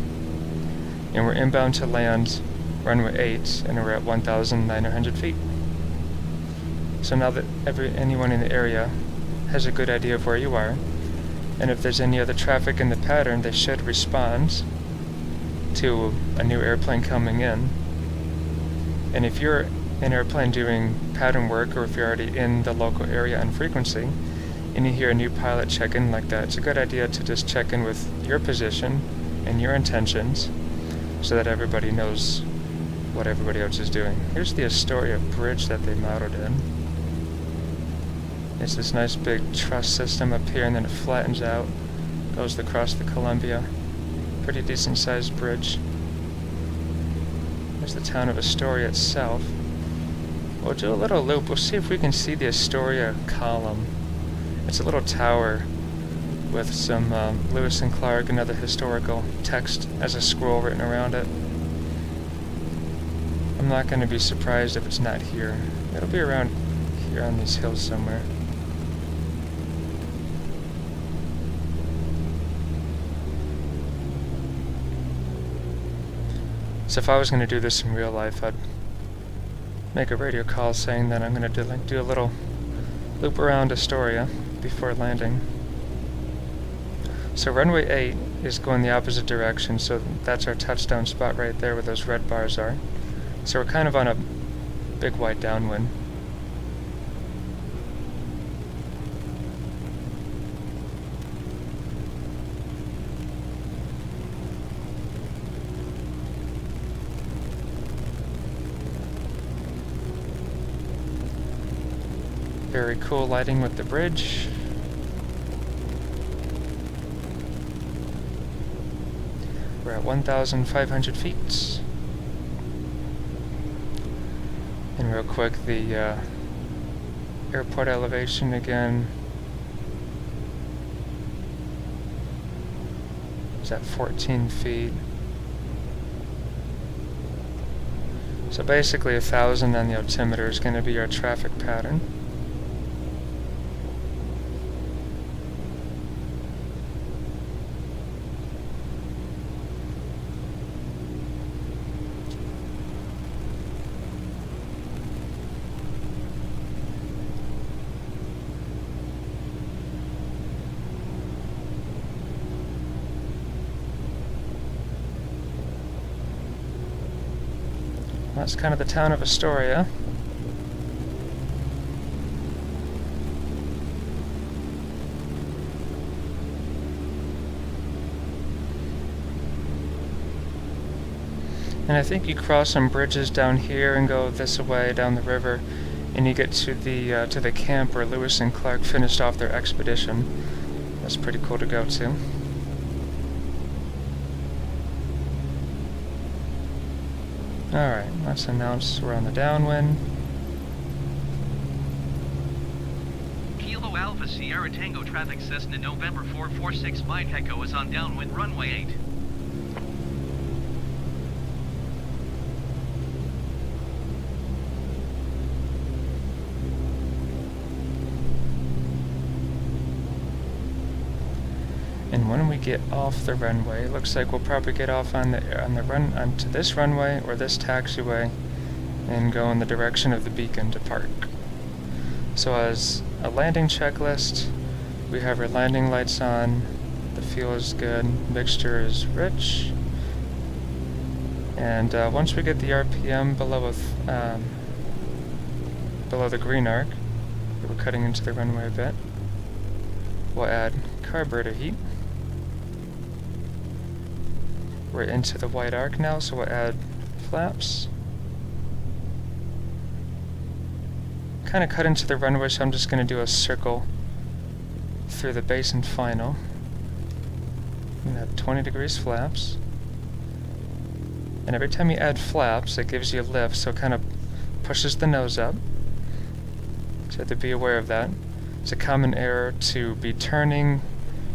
And we're inbound to land runway 8, and we're at 1,900 feet. So now that anyone in the area has a good idea of where you are, and if there's any other traffic in the pattern, they should respond to a new airplane coming in. And if you're an airplane doing pattern work, or if you're already in the local area on frequency, and you hear a new pilot check in like that, it's a good idea to just check in with your position and your intentions so that everybody knows what everybody else is doing. Here's the Astoria bridge that they modeled in. It's this nice big truss system up here, and then it flattens out, goes across the Columbia. Pretty decent sized bridge. There's the town of Astoria itself. We'll do a little loop. We'll see if we can see the Astoria column. It's a little tower with some Lewis and Clark and other historical text as a scroll written around it. I'm not going to be surprised if it's not here. It'll be around here on these hills somewhere. So if I was going to do this in real life, I'd make a radio call saying that I'm going to do a little loop around Astoria before landing. So runway 8 is going the opposite direction, so that's our touchdown spot right there where those red bars are. So we're kind of on a big white downwind. Very cool lighting with the bridge. We're at 1,500 feet. And real quick, the airport elevation again is at 14 feet. So basically 1,000 on the altimeter is going to be our traffic pattern. That's kind of the town of Astoria. And I think you cross some bridges down here and go this way down the river, and you get to the camp where Lewis and Clark finished off their expedition. That's pretty cool to go to. Alright, let's announce we're on the downwind. Kilo Alpha Sierra Tango traffic Cessna November 446 Mike Echo is on downwind runway 8. And when we get off the runway, it looks like we'll probably get off onto this runway or this taxiway and go in the direction of the beacon to park. So as a landing checklist, we have our landing lights on, the fuel is good, mixture is rich, and once we get the RPM below the green arc, we're cutting into the runway a bit, we'll add carburetor heat. We're into the white arc now, so we'll add flaps. Kind of cut into the runway, so I'm just going to do a circle through the base and final. You have 20 degrees flaps. And every time you add flaps, it gives you a lift, so it kind of pushes the nose up. So you have to be aware of that. It's a common error to be turning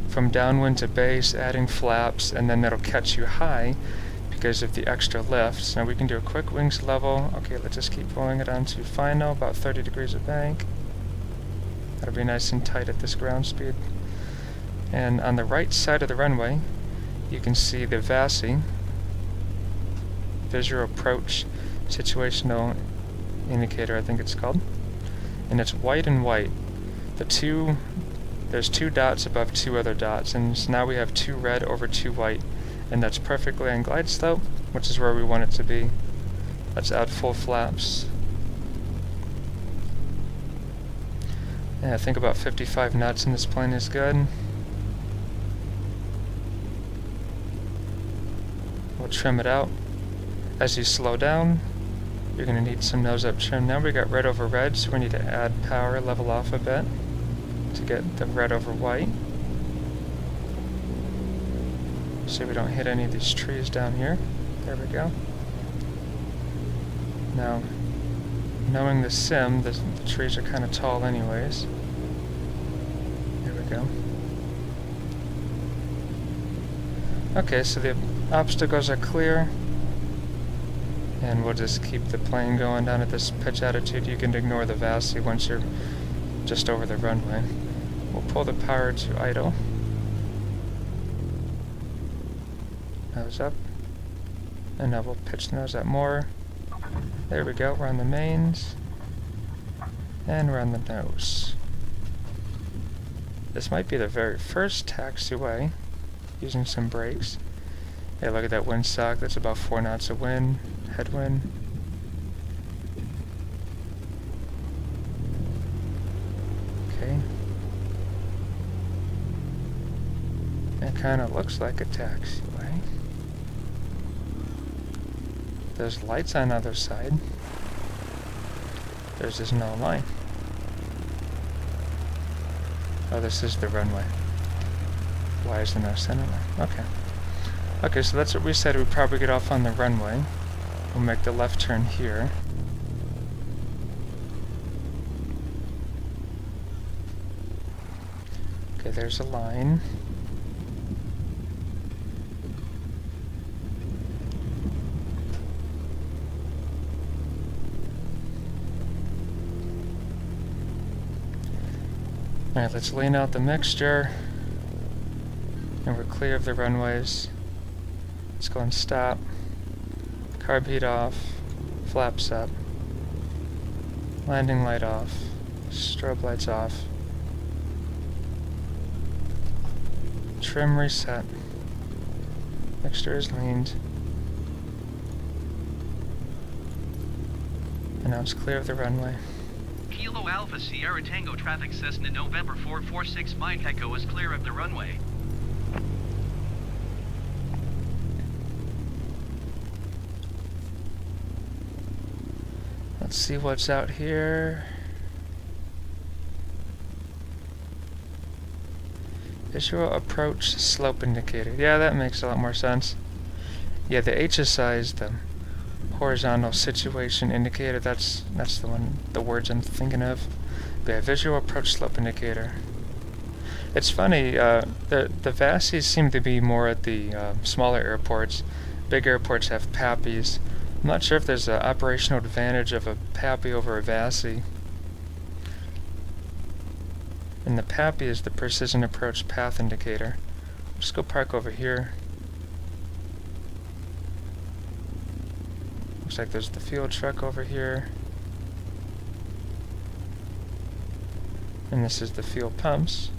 from downwind to base, adding flaps, and then that'll catch you high because of the extra lifts. Now we can do a quick wings level. Okay, let's just keep rolling it on to final, about 30 degrees of bank. That'll be nice and tight at this ground speed. And on the right side of the runway, you can see the VASI, Visual Approach Situational Indicator, I think it's called. And it's white and white. There's two dots above two other dots, and so now we have 2 red over 2 white, and that's perfectly on glide slope, which is where we want it to be. Let's add full flaps. Yeah, I think about 55 knots in this plane is good. We'll trim it out. As you slow down, you're going to need some nose up trim. Now we got red over red, so we need to add power, level off a bit to get the red over white, so we don't hit any of these trees down here. There we go. Now, knowing the sim, the trees are kind of tall anyways. There we go. Okay, so the obstacles are clear, and we'll just keep the plane going down at this pitch attitude. You can ignore the VASI once you're just over the runway. We'll pull the power to idle. Nose up. And now we'll pitch the nose up more. There we go, we're on the mains. And we're on the nose. This might be the very first taxiway using some brakes. Hey, look at that windsock, that's about 4 knots of wind, headwind. Okay. It kind of looks like a taxiway. There's lights on the other side. There's just no line. Oh, this is the runway. Why is there no center line? Okay. Okay, so that's what we said. We'd probably get off on the runway. We'll make the left turn here. Okay, there's a line. Alright, let's lean out the mixture. And we're clear of the runways. Let's go and stop. Carb heat off. Flaps up. Landing light off. Strobe lights off. Trim reset. Mixture is leaned. And now it's clear of the runway. Kilo Alpha Sierra Tango traffic Cessna November 446 Mike Echo is clear of the runway. Let's see what's out here. Visual Approach Slope Indicator. Yeah, that makes a lot more sense. Yeah, the HSI is the Horizontal Situation Indicator. That's the one, the words I'm thinking of. But yeah, Visual Approach Slope Indicator. It's funny, the VASIs seem to be more at the smaller airports. Big airports have PAPIs. I'm not sure if there's an operational advantage of a PAPI over a VASI. And the PAPI is the Precision Approach Path Indicator. Just go park over here. Looks like there's the fuel truck over here. And this is the fuel pumps.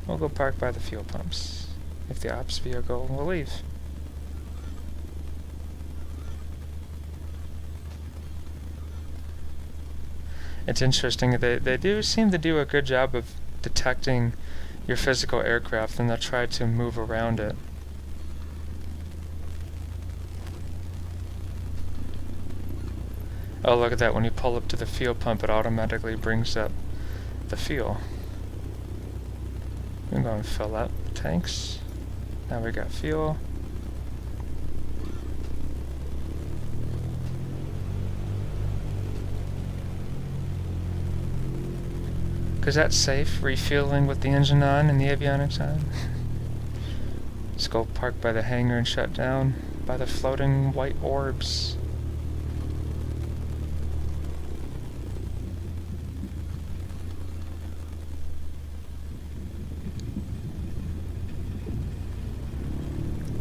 We'll go park by the fuel pumps if the ops vehicle will leave. It's interesting, they do seem to do a good job of detecting your physical aircraft, and they'll try to move around it. Oh, look at that, when you pull up to the fuel pump, it automatically brings up the fuel. We're going to fill up tanks. Now we got fuel. Because that's safe, refueling with the engine on and the avionics on. Let's go park by the hangar and shut down by the floating white orbs.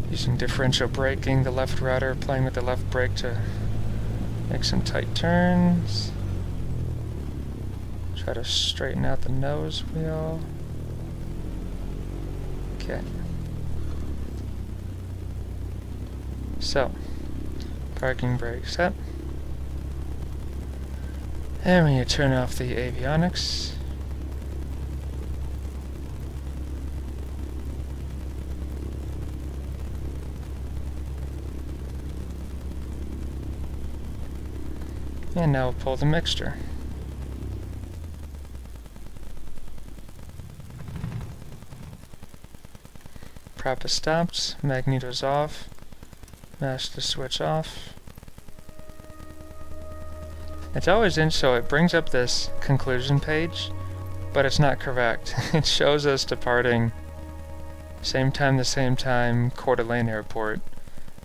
Using differential braking, the left rudder, playing with the left brake to make some tight turns. Try to straighten out the nose wheel. Okay. So, parking brake set. And when you turn off the avionics, and now we'll pull the mixture. Prop is stopped, magneto's off, mash the switch off. It's always in, so it brings up this conclusion page, but it's not correct. It shows us departing same time, Coeur d'Alene Airport.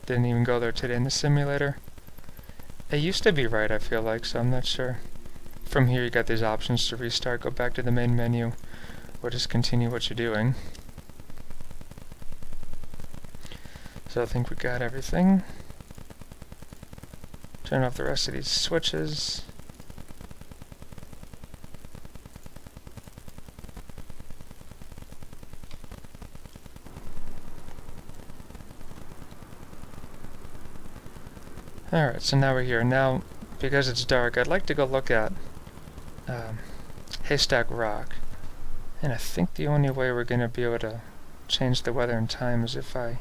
Didn't even go there today in the simulator. It used to be right, I feel like, so I'm not sure. From here you got these options to restart, go back to the main menu, or just continue what you're doing. So I think we got everything. Turn off the rest of these switches. Alright, so now we're here. Now, because it's dark, I'd like to go look at Haystack Rock. And I think the only way we're going to be able to change the weather and time is if I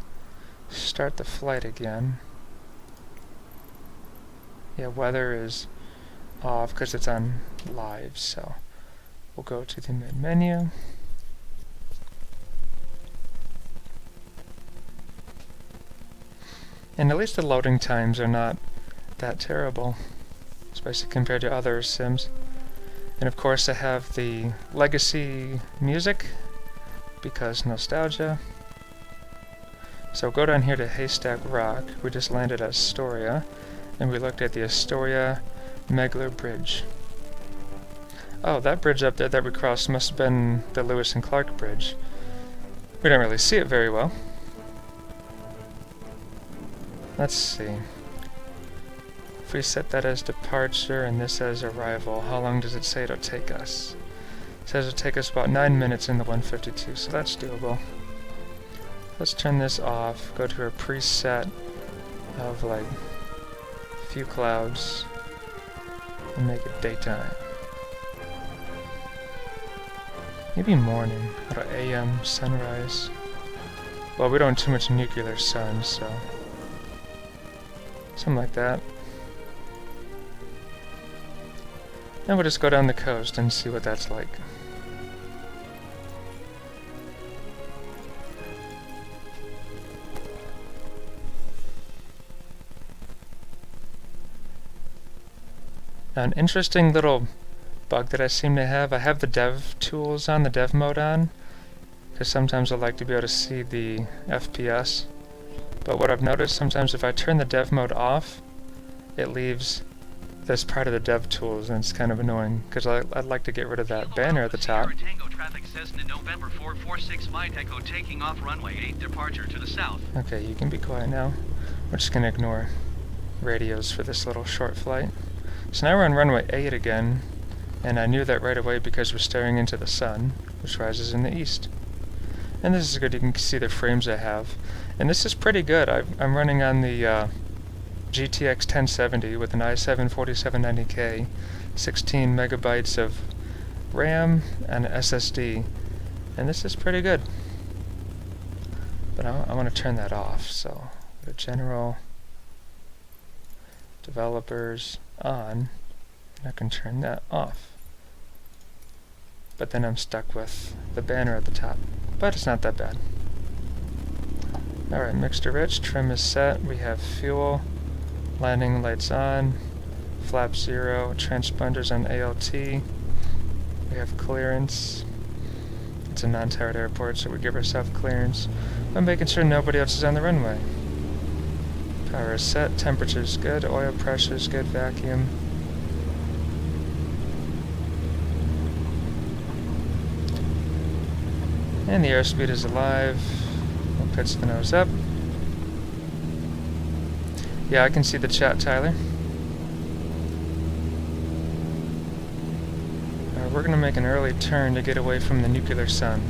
start the flight again. Yeah, weather is off because it's on live, so we'll go to the main menu. And at least the loading times are not that terrible, especially compared to other sims. And of course I have the legacy music because nostalgia. So go down here to Haystack Rock. We just landed at Astoria, and we looked at the Astoria Megler Bridge. Oh, that bridge up there that we crossed must have been the Lewis and Clark Bridge. We don't really see it very well. Let's see. If we set that as departure and this as arrival, how long does it say it'll take us? It says it'll take us about 9 minutes in the 152, so that's doable. Let's turn this off, go to a preset of like a few clouds and make it daytime. Maybe morning, or AM sunrise. Well, we don't have too much nuclear sun, so something like that. Then we'll just go down the coast and see what that's like. Now, an interesting little bug that I seem to have, I have the dev tools on, the dev mode on, because sometimes I like to be able to see the FPS. But what I've noticed, sometimes if I turn the dev mode off, it leaves this part of the dev tools, and it's kind of annoying, because I'd like to get rid of that banner at the top. Tango traffic Cessna November 446 Mike Echo taking off runway 8 departure to the south. Okay, you can be quiet now. We're just going to ignore radios for this little short flight. So now we're on runway 8 again, and I knew that right away because we're staring into the sun, which rises in the east. And this is good, you can see the frames I have. And this is pretty good. I'm running on the GTX 1070 with an i7-4790K, 16 megabytes of RAM and an SSD. And this is pretty good. But I want to turn that off, so go to General, Developers, On, and I can turn that off. But then I'm stuck with the banner at the top. but it's not that bad. Alright, mixture rich, trim is set, we have fuel, landing lights on, flap 0, transponders on ALT, we have clearance. It's a non-towered airport, so we give ourselves clearance by making sure nobody else is on the runway. Power is set, temperature is good, oil pressure is good, vacuum. And the airspeed is alive. We'll pitch the nose up. Yeah, I can see the chat, Tyler. We're going to make an early turn to get away from the nuclear sun.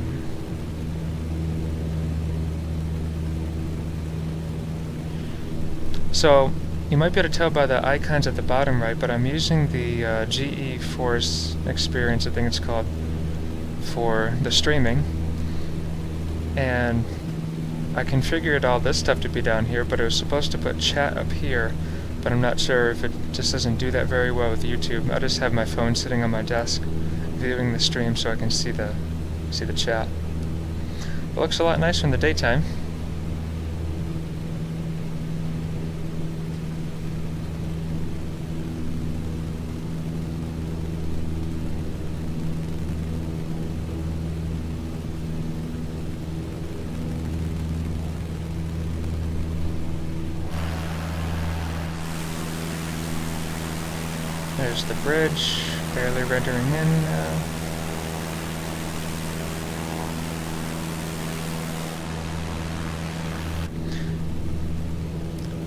So, you might be able to tell by the icons at the bottom right, but I'm using the GeForce Experience, I think it's called, for the streaming. And I configured all this stuff to be down here, but it was supposed to put chat up here, but I'm not sure if it just doesn't do that very well with YouTube. I just have my phone sitting on my desk, viewing the stream so I can see the chat. It looks a lot nicer in the daytime. There's the bridge, barely rendering in now.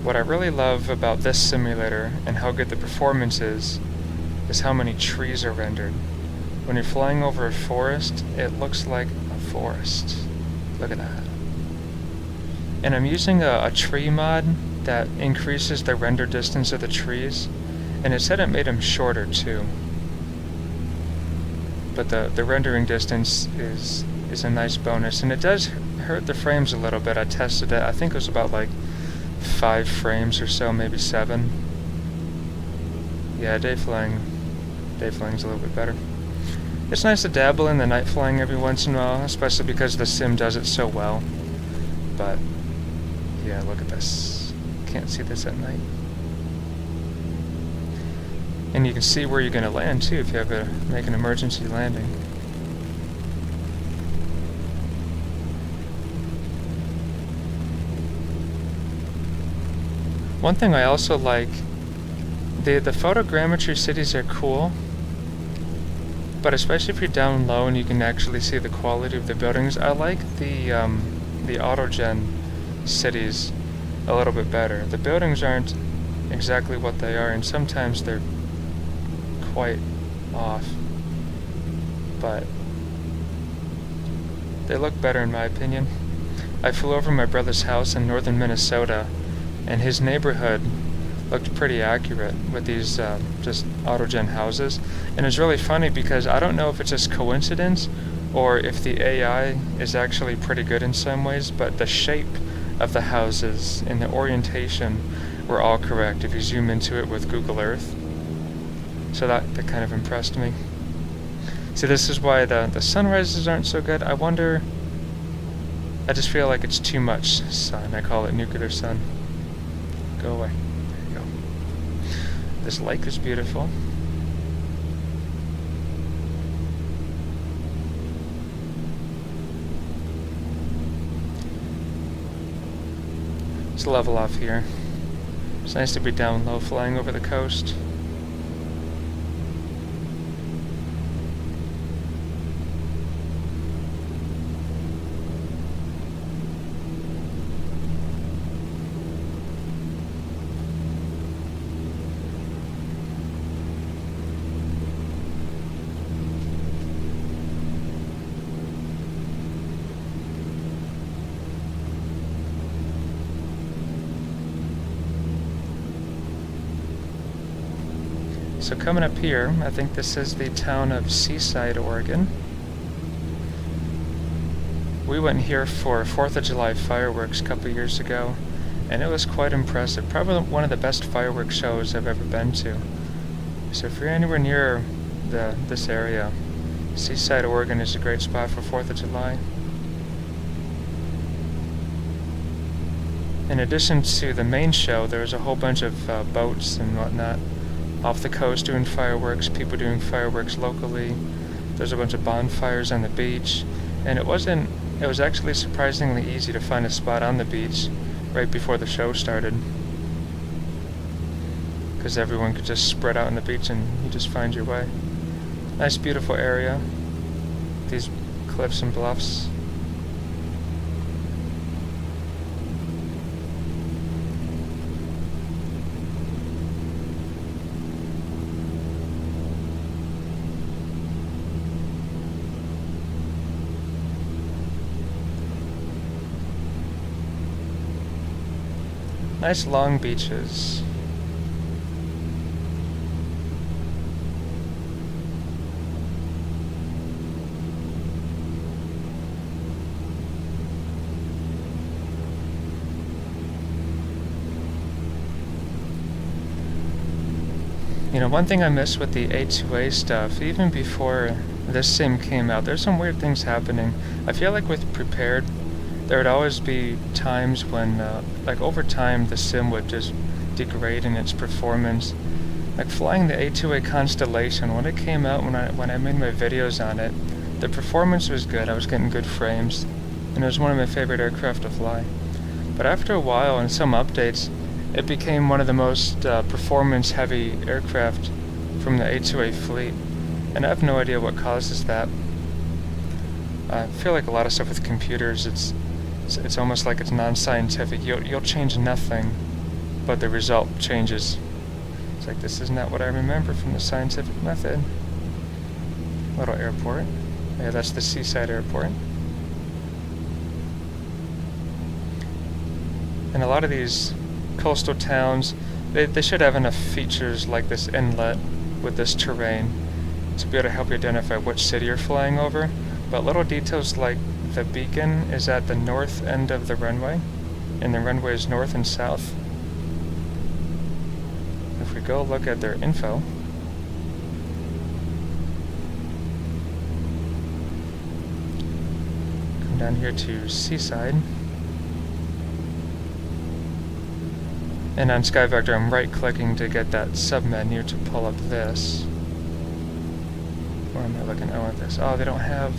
What I really love about this simulator and how good the performance is how many trees are rendered. When you're flying over a forest, it looks like a forest. Look at that. And I'm using a tree mod that increases the render distance of the trees. And it said it made them shorter too. But the rendering distance is a nice bonus. And it does hurt the frames a little bit. I tested it. I think it was about like 5 frames or so, maybe 7. Yeah, day flying's a little bit better. It's nice to dabble in the night flying every once in a while, especially because the sim does it so well. But yeah, look at this. Can't see this at night. And you can see where you're going to land too if you have to make an emergency landing. One thing I also like, the photogrammetry cities are cool, but especially if you're down low and you can actually see the quality of the buildings, I like the autogen cities a little bit better. The buildings aren't exactly what they are, and sometimes they're quite off, but they look better in my opinion. I flew over my brother's house in northern Minnesota, and his neighborhood looked pretty accurate with these just autogen houses. And it's really funny because I don't know if it's just coincidence or if the AI is actually pretty good in some ways, but the shape of the houses and the orientation were all correct if you zoom into it with Google Earth. So that kind of impressed me. See, this is why the sunrises aren't so good. I wonder, I just feel like it's too much sun. I call it nuclear sun. Go away. There you go. This lake is beautiful. Let's level off here. It's nice to be down low flying over the coast. So coming up here, I think this is the town of Seaside, Oregon. We went here for 4th of July fireworks a couple years ago, and it was quite impressive. Probably one of the best fireworks shows I've ever been to. So if you're anywhere near this area, Seaside, Oregon is a great spot for 4th of July. In addition to the main show, there was a whole bunch of boats and whatnot off the coast doing fireworks, people doing fireworks locally. There's a bunch of bonfires on the beach, and it was actually surprisingly easy to find a spot on the beach right before the show started, because everyone could just spread out on the beach and you just find your way. Nice beautiful area, these cliffs and bluffs. Nice long beaches. You know, one thing I miss with the A2A stuff, even before this sim came out, there's some weird things happening. I feel like with Prepared, there would always be times when, like over time, the sim would just degrade in its performance. Like flying the A2A Constellation, when it came out, when I made my videos on it, the performance was good, I was getting good frames, and it was one of my favorite aircraft to fly. But after a while, and some updates, it became one of the most performance-heavy aircraft from the A2A fleet, and I have no idea what causes that. I feel like a lot of stuff with computers, it's almost like it's non-scientific. You'll change nothing, but the result changes. It's like, this is not what I remember from the scientific method. Little airport. Yeah, that's the seaside airport. And a lot of these coastal towns, they should have enough features like this inlet with this terrain to be able to help you identify which city you're flying over. But little details like the beacon is at the north end of the runway, and the runway is north and south. If we go look at their info, come down here to Seaside, and on SkyVector I'm right-clicking to get that sub-menu to pull up this. Where am I looking? Oh, at this. Oh, they don't have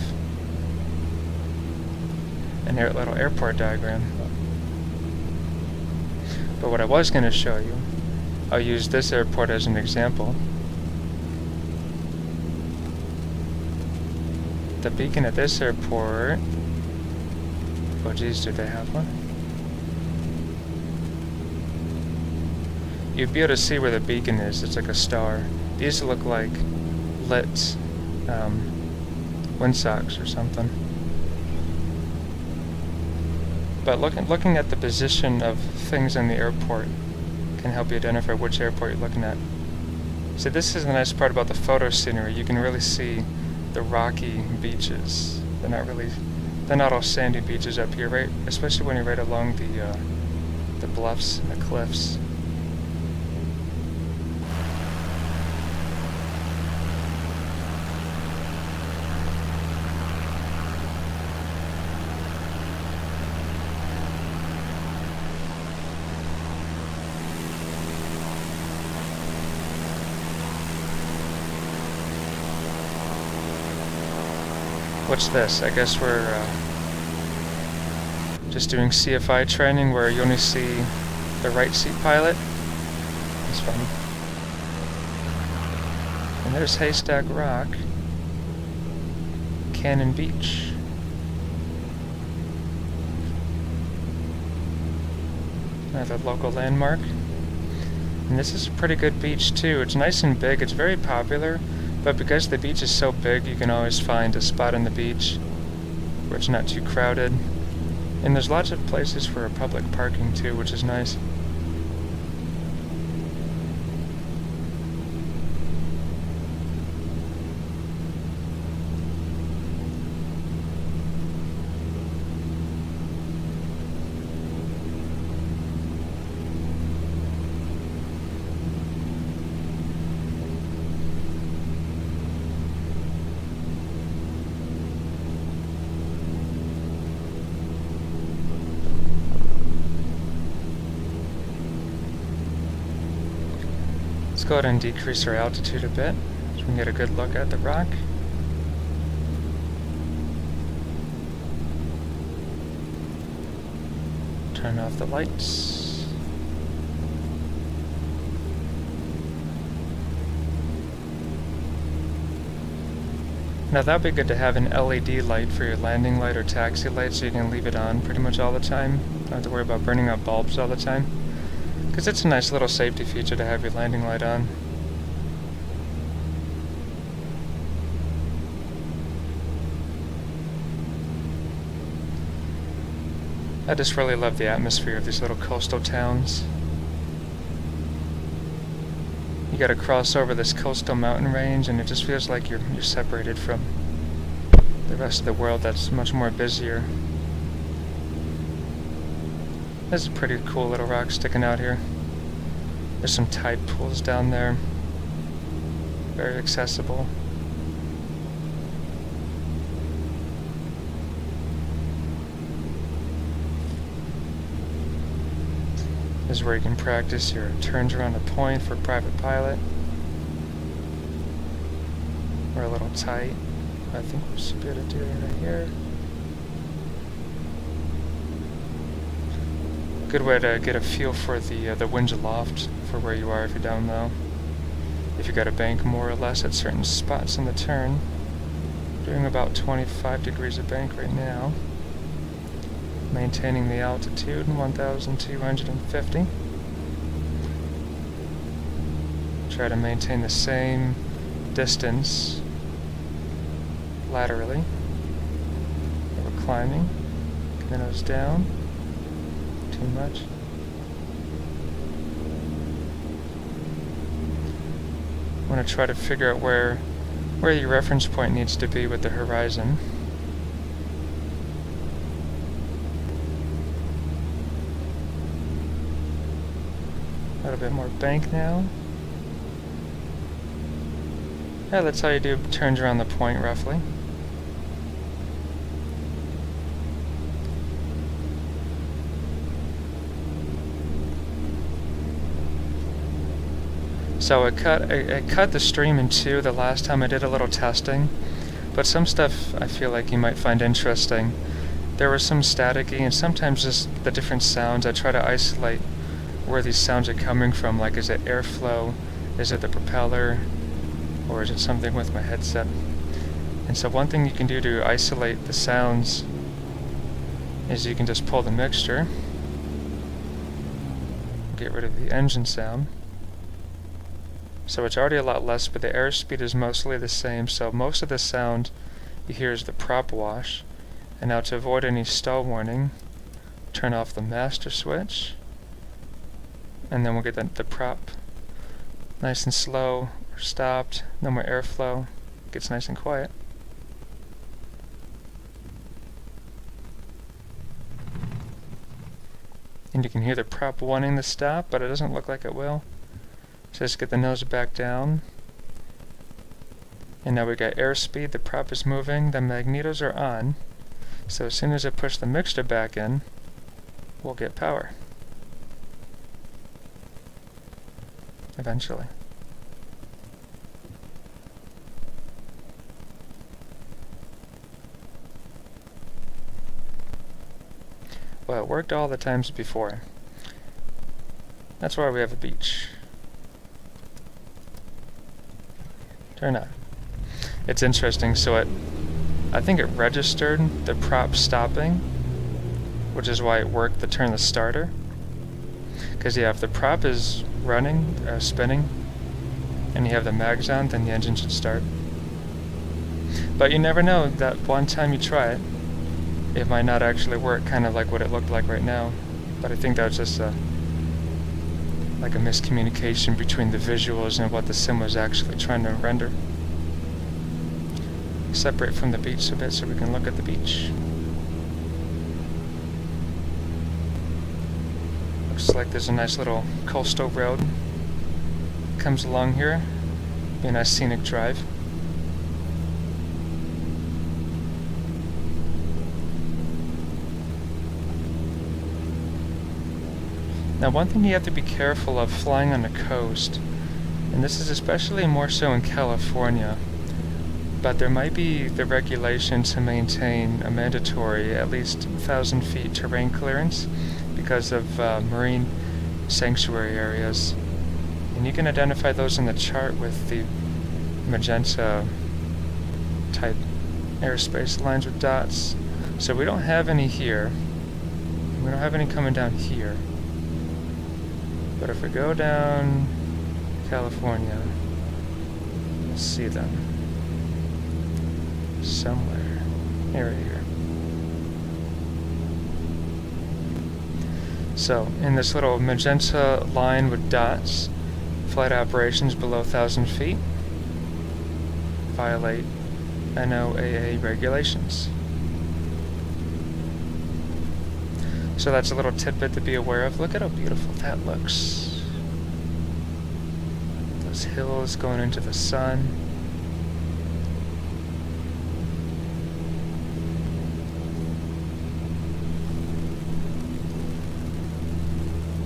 a little airport diagram. But what I was going to show you, I'll use this airport as an example. The beacon at this airport, oh geez, do they have one? You'd be able to see where the beacon is. It's like a star. These look like lit windsocks or something. But looking at the position of things in the airport can help you identify which airport you're looking at. So this is the nice part about the photo scenery. You can really see the rocky beaches. They're not all sandy beaches up here, right? Especially when you're right along the bluffs and the cliffs. What's this? I guess we're just doing CFI training where you only see the right seat pilot. That's fun. And there's Haystack Rock, Cannon Beach. Another local landmark. And this is a pretty good beach too. It's nice and big. It's very popular. But because the beach is so big, you can always find a spot on the beach where it's not too crowded. And there's lots of places for public parking too, which is nice. go ahead and decrease our altitude a bit so we can get a good look at the rock. Turn off the lights. Now that'd be good to have an LED light for your landing light or taxi light so you can leave it on pretty much all the time. Don't have to worry about burning out bulbs all the time. Because it's a nice little safety feature to have your landing light on. I just really love the atmosphere of these little coastal towns. You gotta cross over this coastal mountain range and it just feels like you're separated from the rest of the world that's much more busier. There's a pretty cool little rock sticking out here. There's some tide pools down there. Very accessible. This is where you can practice your turns around a point for private pilot. We're a little tight. I think we should be able to do it right here. Good way to get a feel for the wind aloft for where you are if you're down low. If you got to bank more or less at certain spots in the turn. Doing about 25 degrees of bank right now. Maintaining the altitude 1,250. Try to maintain the same distance laterally. We're climbing. Get the nose down. Too much. I want to try to figure out where your reference point needs to be with the horizon. A little bit more bank now. Yeah, that's how you do turns around the point roughly. So I cut the stream in two the last time I did a little testing, but some stuff I feel like you might find interesting. There was some staticky and sometimes just the different sounds. I try to isolate where these sounds are coming from, like is it airflow, is it the propeller, or is it something with my headset? And so one thing you can do to isolate the sounds is you can just pull the mixture, get rid of the engine sound. So it's already a lot less, but the airspeed is mostly the same, so most of the sound you hear is the prop wash. And now to avoid any stall warning, turn off the master switch, and then we'll get the prop nice and slow, stopped, no more airflow, gets nice and quiet. And you can hear the prop wanting to stop, but it doesn't look like it will. So just get the nose back down. And now we got airspeed, the prop is moving, the magnetos are on. So as soon as I push the mixture back in, we'll get power. Eventually. Well, it worked all the times before. That's why we have a beach. Turn on. It's interesting, so I think it registered the prop stopping, which is why it worked to turn the starter. Because yeah, if the prop is running, spinning, and you have the mags on, then the engine should start. But you never know, that one time you try it, it might not actually work, kind of like what it looked like right now. But I think that was just like a miscommunication between the visuals and what the sim was actually trying to render. Separate from the beach a bit so we can look at the beach. Looks like there's a nice little coastal road comes along here. Be a nice scenic drive. Now one thing you have to be careful of flying on the coast And this is especially more so in California, but there might be the regulation to maintain a mandatory at least 1,000 feet terrain clearance because of marine sanctuary areas. And you can identify those in the chart with the magenta type airspace lines with dots. So we don't have any here. We don't have any coming down here. But if we go down California, we'll see them somewhere here. So in this little magenta line with dots, flight operations below 1,000 feet violate NOAA regulations. So that's a little tidbit to be aware of. Look at how beautiful that looks. Those hills going into the sun.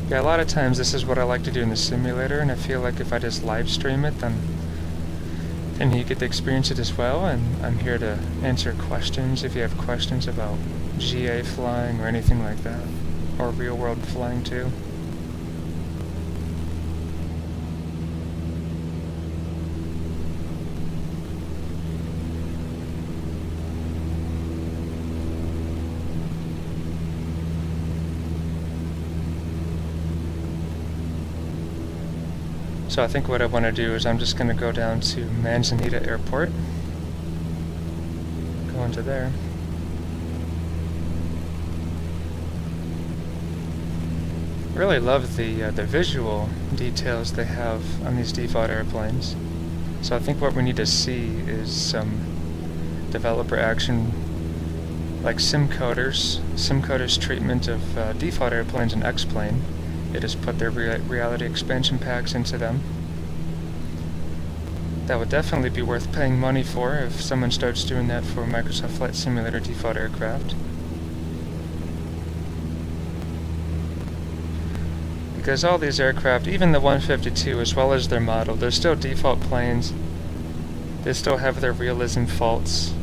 Yeah, a lot of times this is what I like to do in the simulator, and I feel like if I just live stream it, then you get to experience it as well, and I'm here to answer questions if you have questions about GA flying or anything like that, or real world flying too. So I think what I want to do is I'm just going to go down to Manzanita Airport, go into there. Really love the visual details they have on these default airplanes. So I think what we need to see is some developer action, like SimCoder's treatment of default airplanes in X-Plane. It has put their reality expansion packs into them. That would definitely be worth paying money for if someone starts doing that for Microsoft Flight Simulator default aircraft. Because all these aircraft, even the 152 as well as their model, they're still default planes. They still have their realism faults.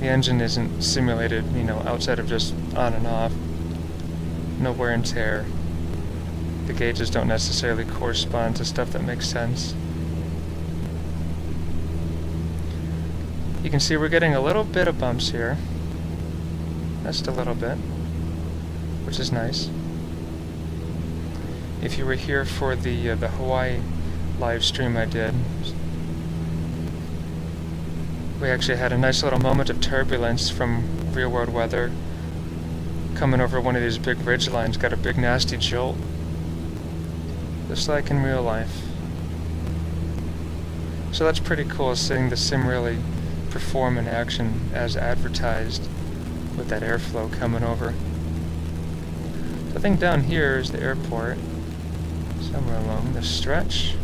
The engine isn't simulated, outside of just on and off. No wear and tear. The gauges don't necessarily correspond to stuff that makes sense. You can see we're getting a little bit of bumps here. Just a little bit, which is nice. If you were here for the Hawaii live stream I did, we actually had a nice little moment of turbulence from real world weather. Coming over one of these big ridge lines, got a big nasty jolt. Just like in real life. So that's pretty cool, seeing the sim really perform in action as advertised with that airflow coming over. So I think down here is the airport, somewhere along the stretch.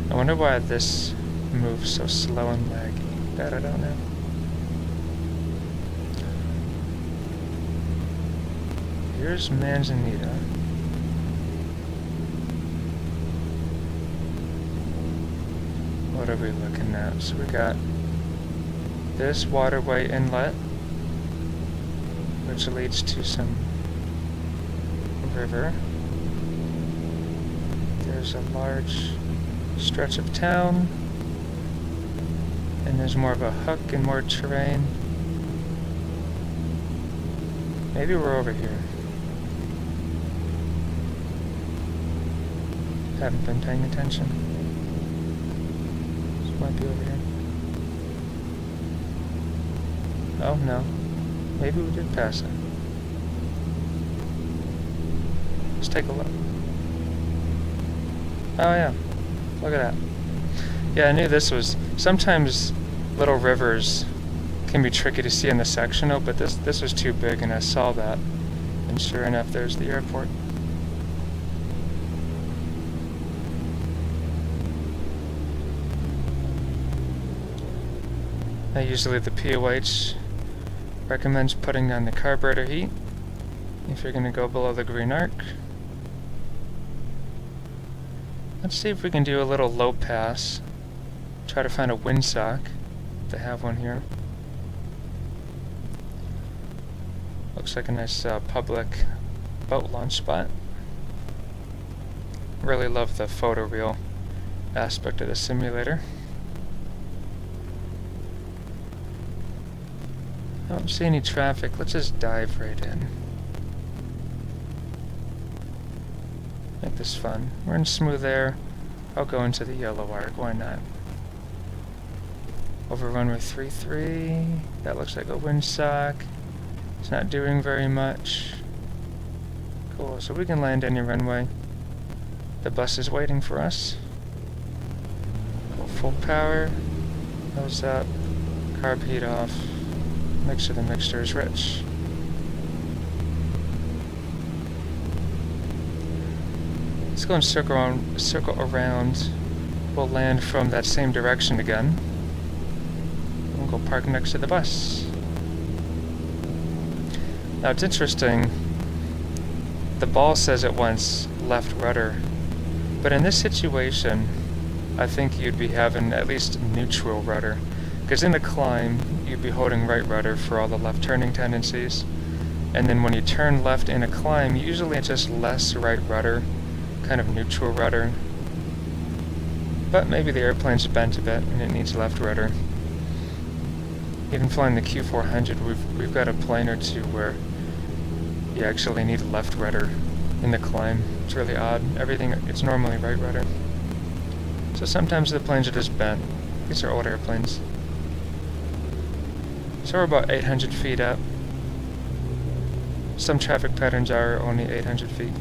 I wonder why this moves so slow and laggy. That I don't know. Here's Manzanita. What are we looking at? So we got this waterway inlet, which leads to some river. There's a large stretch of town. And there's more of a hook and more terrain. Maybe we're over here. Haven't been paying attention. This might be over here. Oh, no. Maybe we did pass it. Let's take a look. Oh, yeah. Look at that. Yeah, I knew this was... Sometimes little rivers can be tricky to see in the sectional, but this was too big, and I saw that. And sure enough, there's the airport. Usually the POH recommends putting on the carburetor heat if you're going to go below the green arc. Let's see if we can do a little low pass. Try to find a windsock. They have one here. Looks like a nice public boat launch spot. Really love the photoreal aspect of the simulator. I don't see any traffic. Let's just dive right in. Make this fun. We're in smooth air. I'll go into the yellow arc. Why not? Over runway 33. That looks like a windsock. It's not doing very much. Cool. So we can land any runway. The bus is waiting for us. Go full power. Nose up. Carb heat off. Make sure the mixture is rich. Let's go and circle around. We'll land from that same direction again. We'll go park next to the bus. Now it's interesting. The ball says it wants left rudder, but in this situation, I think you'd be having at least neutral rudder. Because in the climb, you'd be holding right rudder for all the left turning tendencies. And then when you turn left in a climb, usually it's just less right rudder, kind of neutral rudder. But maybe the airplane's bent a bit and it needs left rudder. Even flying the Q400, we've got a plane or two where you actually need left rudder in the climb. It's really odd. It's normally right rudder. So sometimes the planes are just bent. These are old airplanes. So we're about 800 feet up. Some traffic patterns are only 800 feet.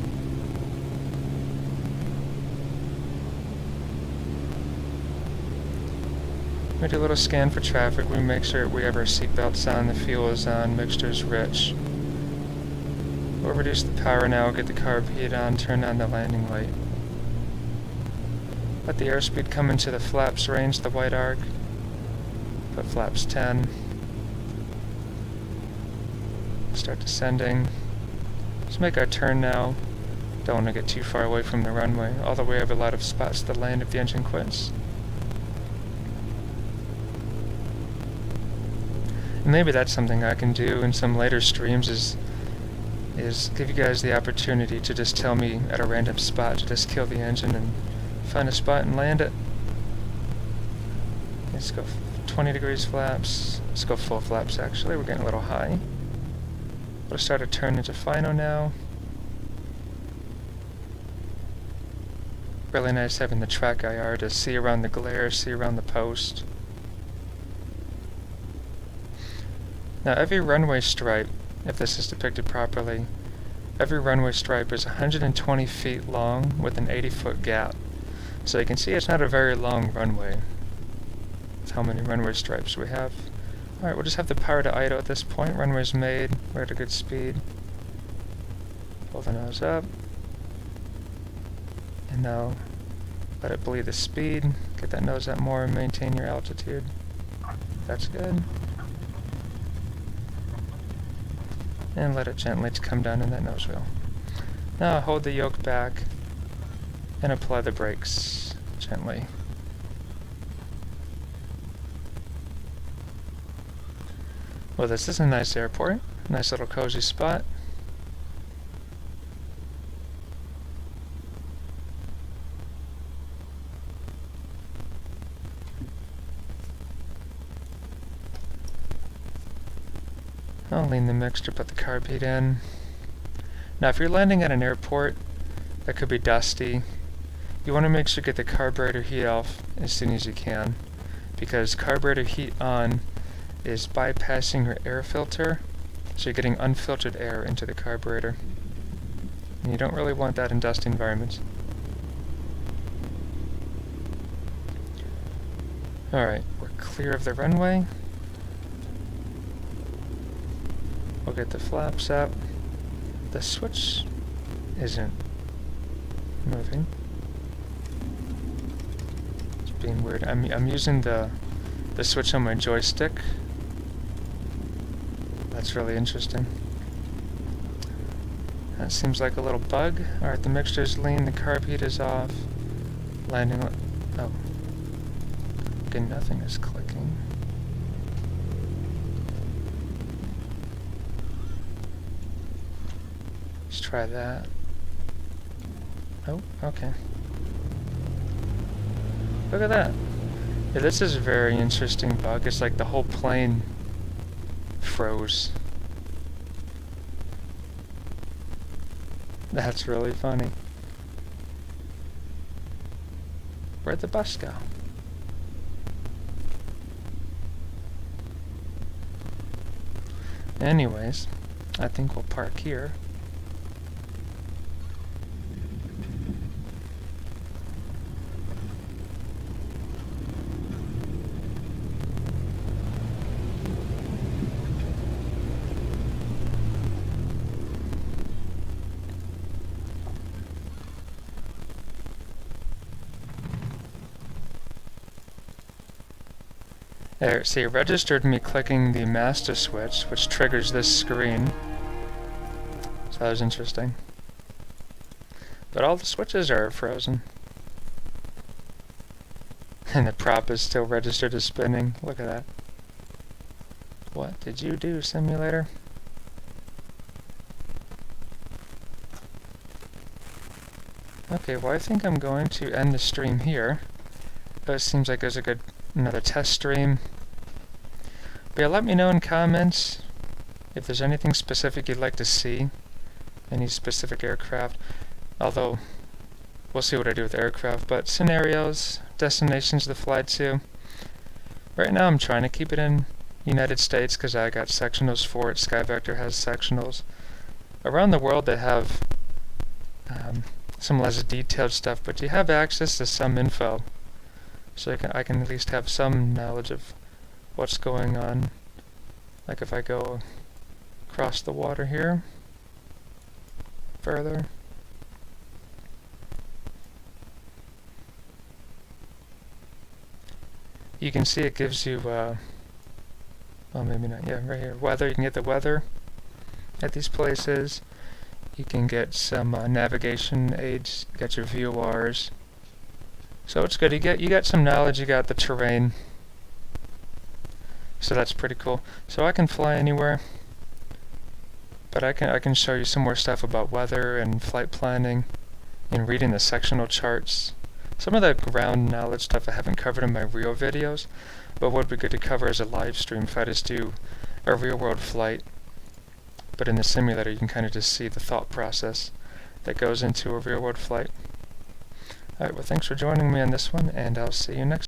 We do a little scan for traffic. We make sure we have our seatbelts on, the fuel is on, mixture's rich. We'll reduce the power now, get the carb heat on, turn on the landing light. Let the airspeed come into the flaps range, the white arc. Put flaps 10. Start descending. Let's make our turn now. Don't want to get too far away from the runway, although we have a lot of spots to land if the engine quits. And maybe that's something I can do in some later streams is give you guys the opportunity to just tell me at a random spot to just kill the engine and find a spot and land it. Let's go 20 degrees flaps. Let's go full flaps actually, we're getting a little high. We'll start to turn into final now. Really nice having the track IR to see around the glare, see around the post. Now every runway stripe, if this is depicted properly, every runway stripe is 120 feet long with an 80-foot gap. So you can see it's not a very long runway. That's how many runway stripes we have. Alright, we'll just have the power to idle at this point. Runway's made. We're at a good speed. Pull the nose up. And now let it bleed the speed. Get that nose up more and maintain your altitude. That's good. And let it gently come down in that nose wheel. Now hold the yoke back and apply the brakes gently. Well, this is a nice airport. Nice little cozy spot. I'll lean the mixture, put the carb heat in. Now if you're landing at an airport that could be dusty, you want to make sure you get the carburetor heat off as soon as you can, because carburetor heat on is bypassing your air filter, so you're getting unfiltered air into the carburetor. And you don't really want that in dusty environments. Alright, we're clear of the runway. We'll get the flaps up. The switch isn't moving. It's being weird. I'm using the the switch on my joystick. That's really interesting. That seems like a little bug. Alright, the mixture's lean, the carb heat is off. Landing... oh. Okay, nothing is clicking. Let's try that. Oh, okay. Look at that. Yeah, this is a very interesting bug. It's like the whole plane froze. That's really funny. Where'd the bus go? Anyways, I think we'll park here. There, see, it registered me clicking the master switch, which triggers this screen. So that was interesting. But all the switches are frozen. And the prop is still registered as spinning. Look at that. What did you do, simulator? Okay, well I think I'm going to end the stream here. It seems like there's another test stream. But yeah, let me know in comments if there's anything specific you'd like to see. Any specific aircraft. Although, we'll see what I do with aircraft. But scenarios, destinations to fly to. Right now I'm trying to keep it in United States because I got sectionals for it. SkyVector has sectionals. Around the world they have some less detailed stuff, but you have access to some info. So I can at least have some knowledge of what's going on. Like if I go across the water here, further. You can see it gives you, well maybe not, yeah, right here, weather. You can get the weather at these places. You can get some navigation aids, you got your VORs. So it's good. You get some knowledge. You got the terrain. So that's pretty cool. So I can fly anywhere, but I can show you some more stuff about weather and flight planning, and reading the sectional charts. Some of the ground knowledge stuff I haven't covered in my real videos, but would be good to cover as a live stream if I just do a real world flight. But in the simulator, you can kind of just see the thought process that goes into a real world flight. Alright, well thanks for joining me on this one, and I'll see you next time.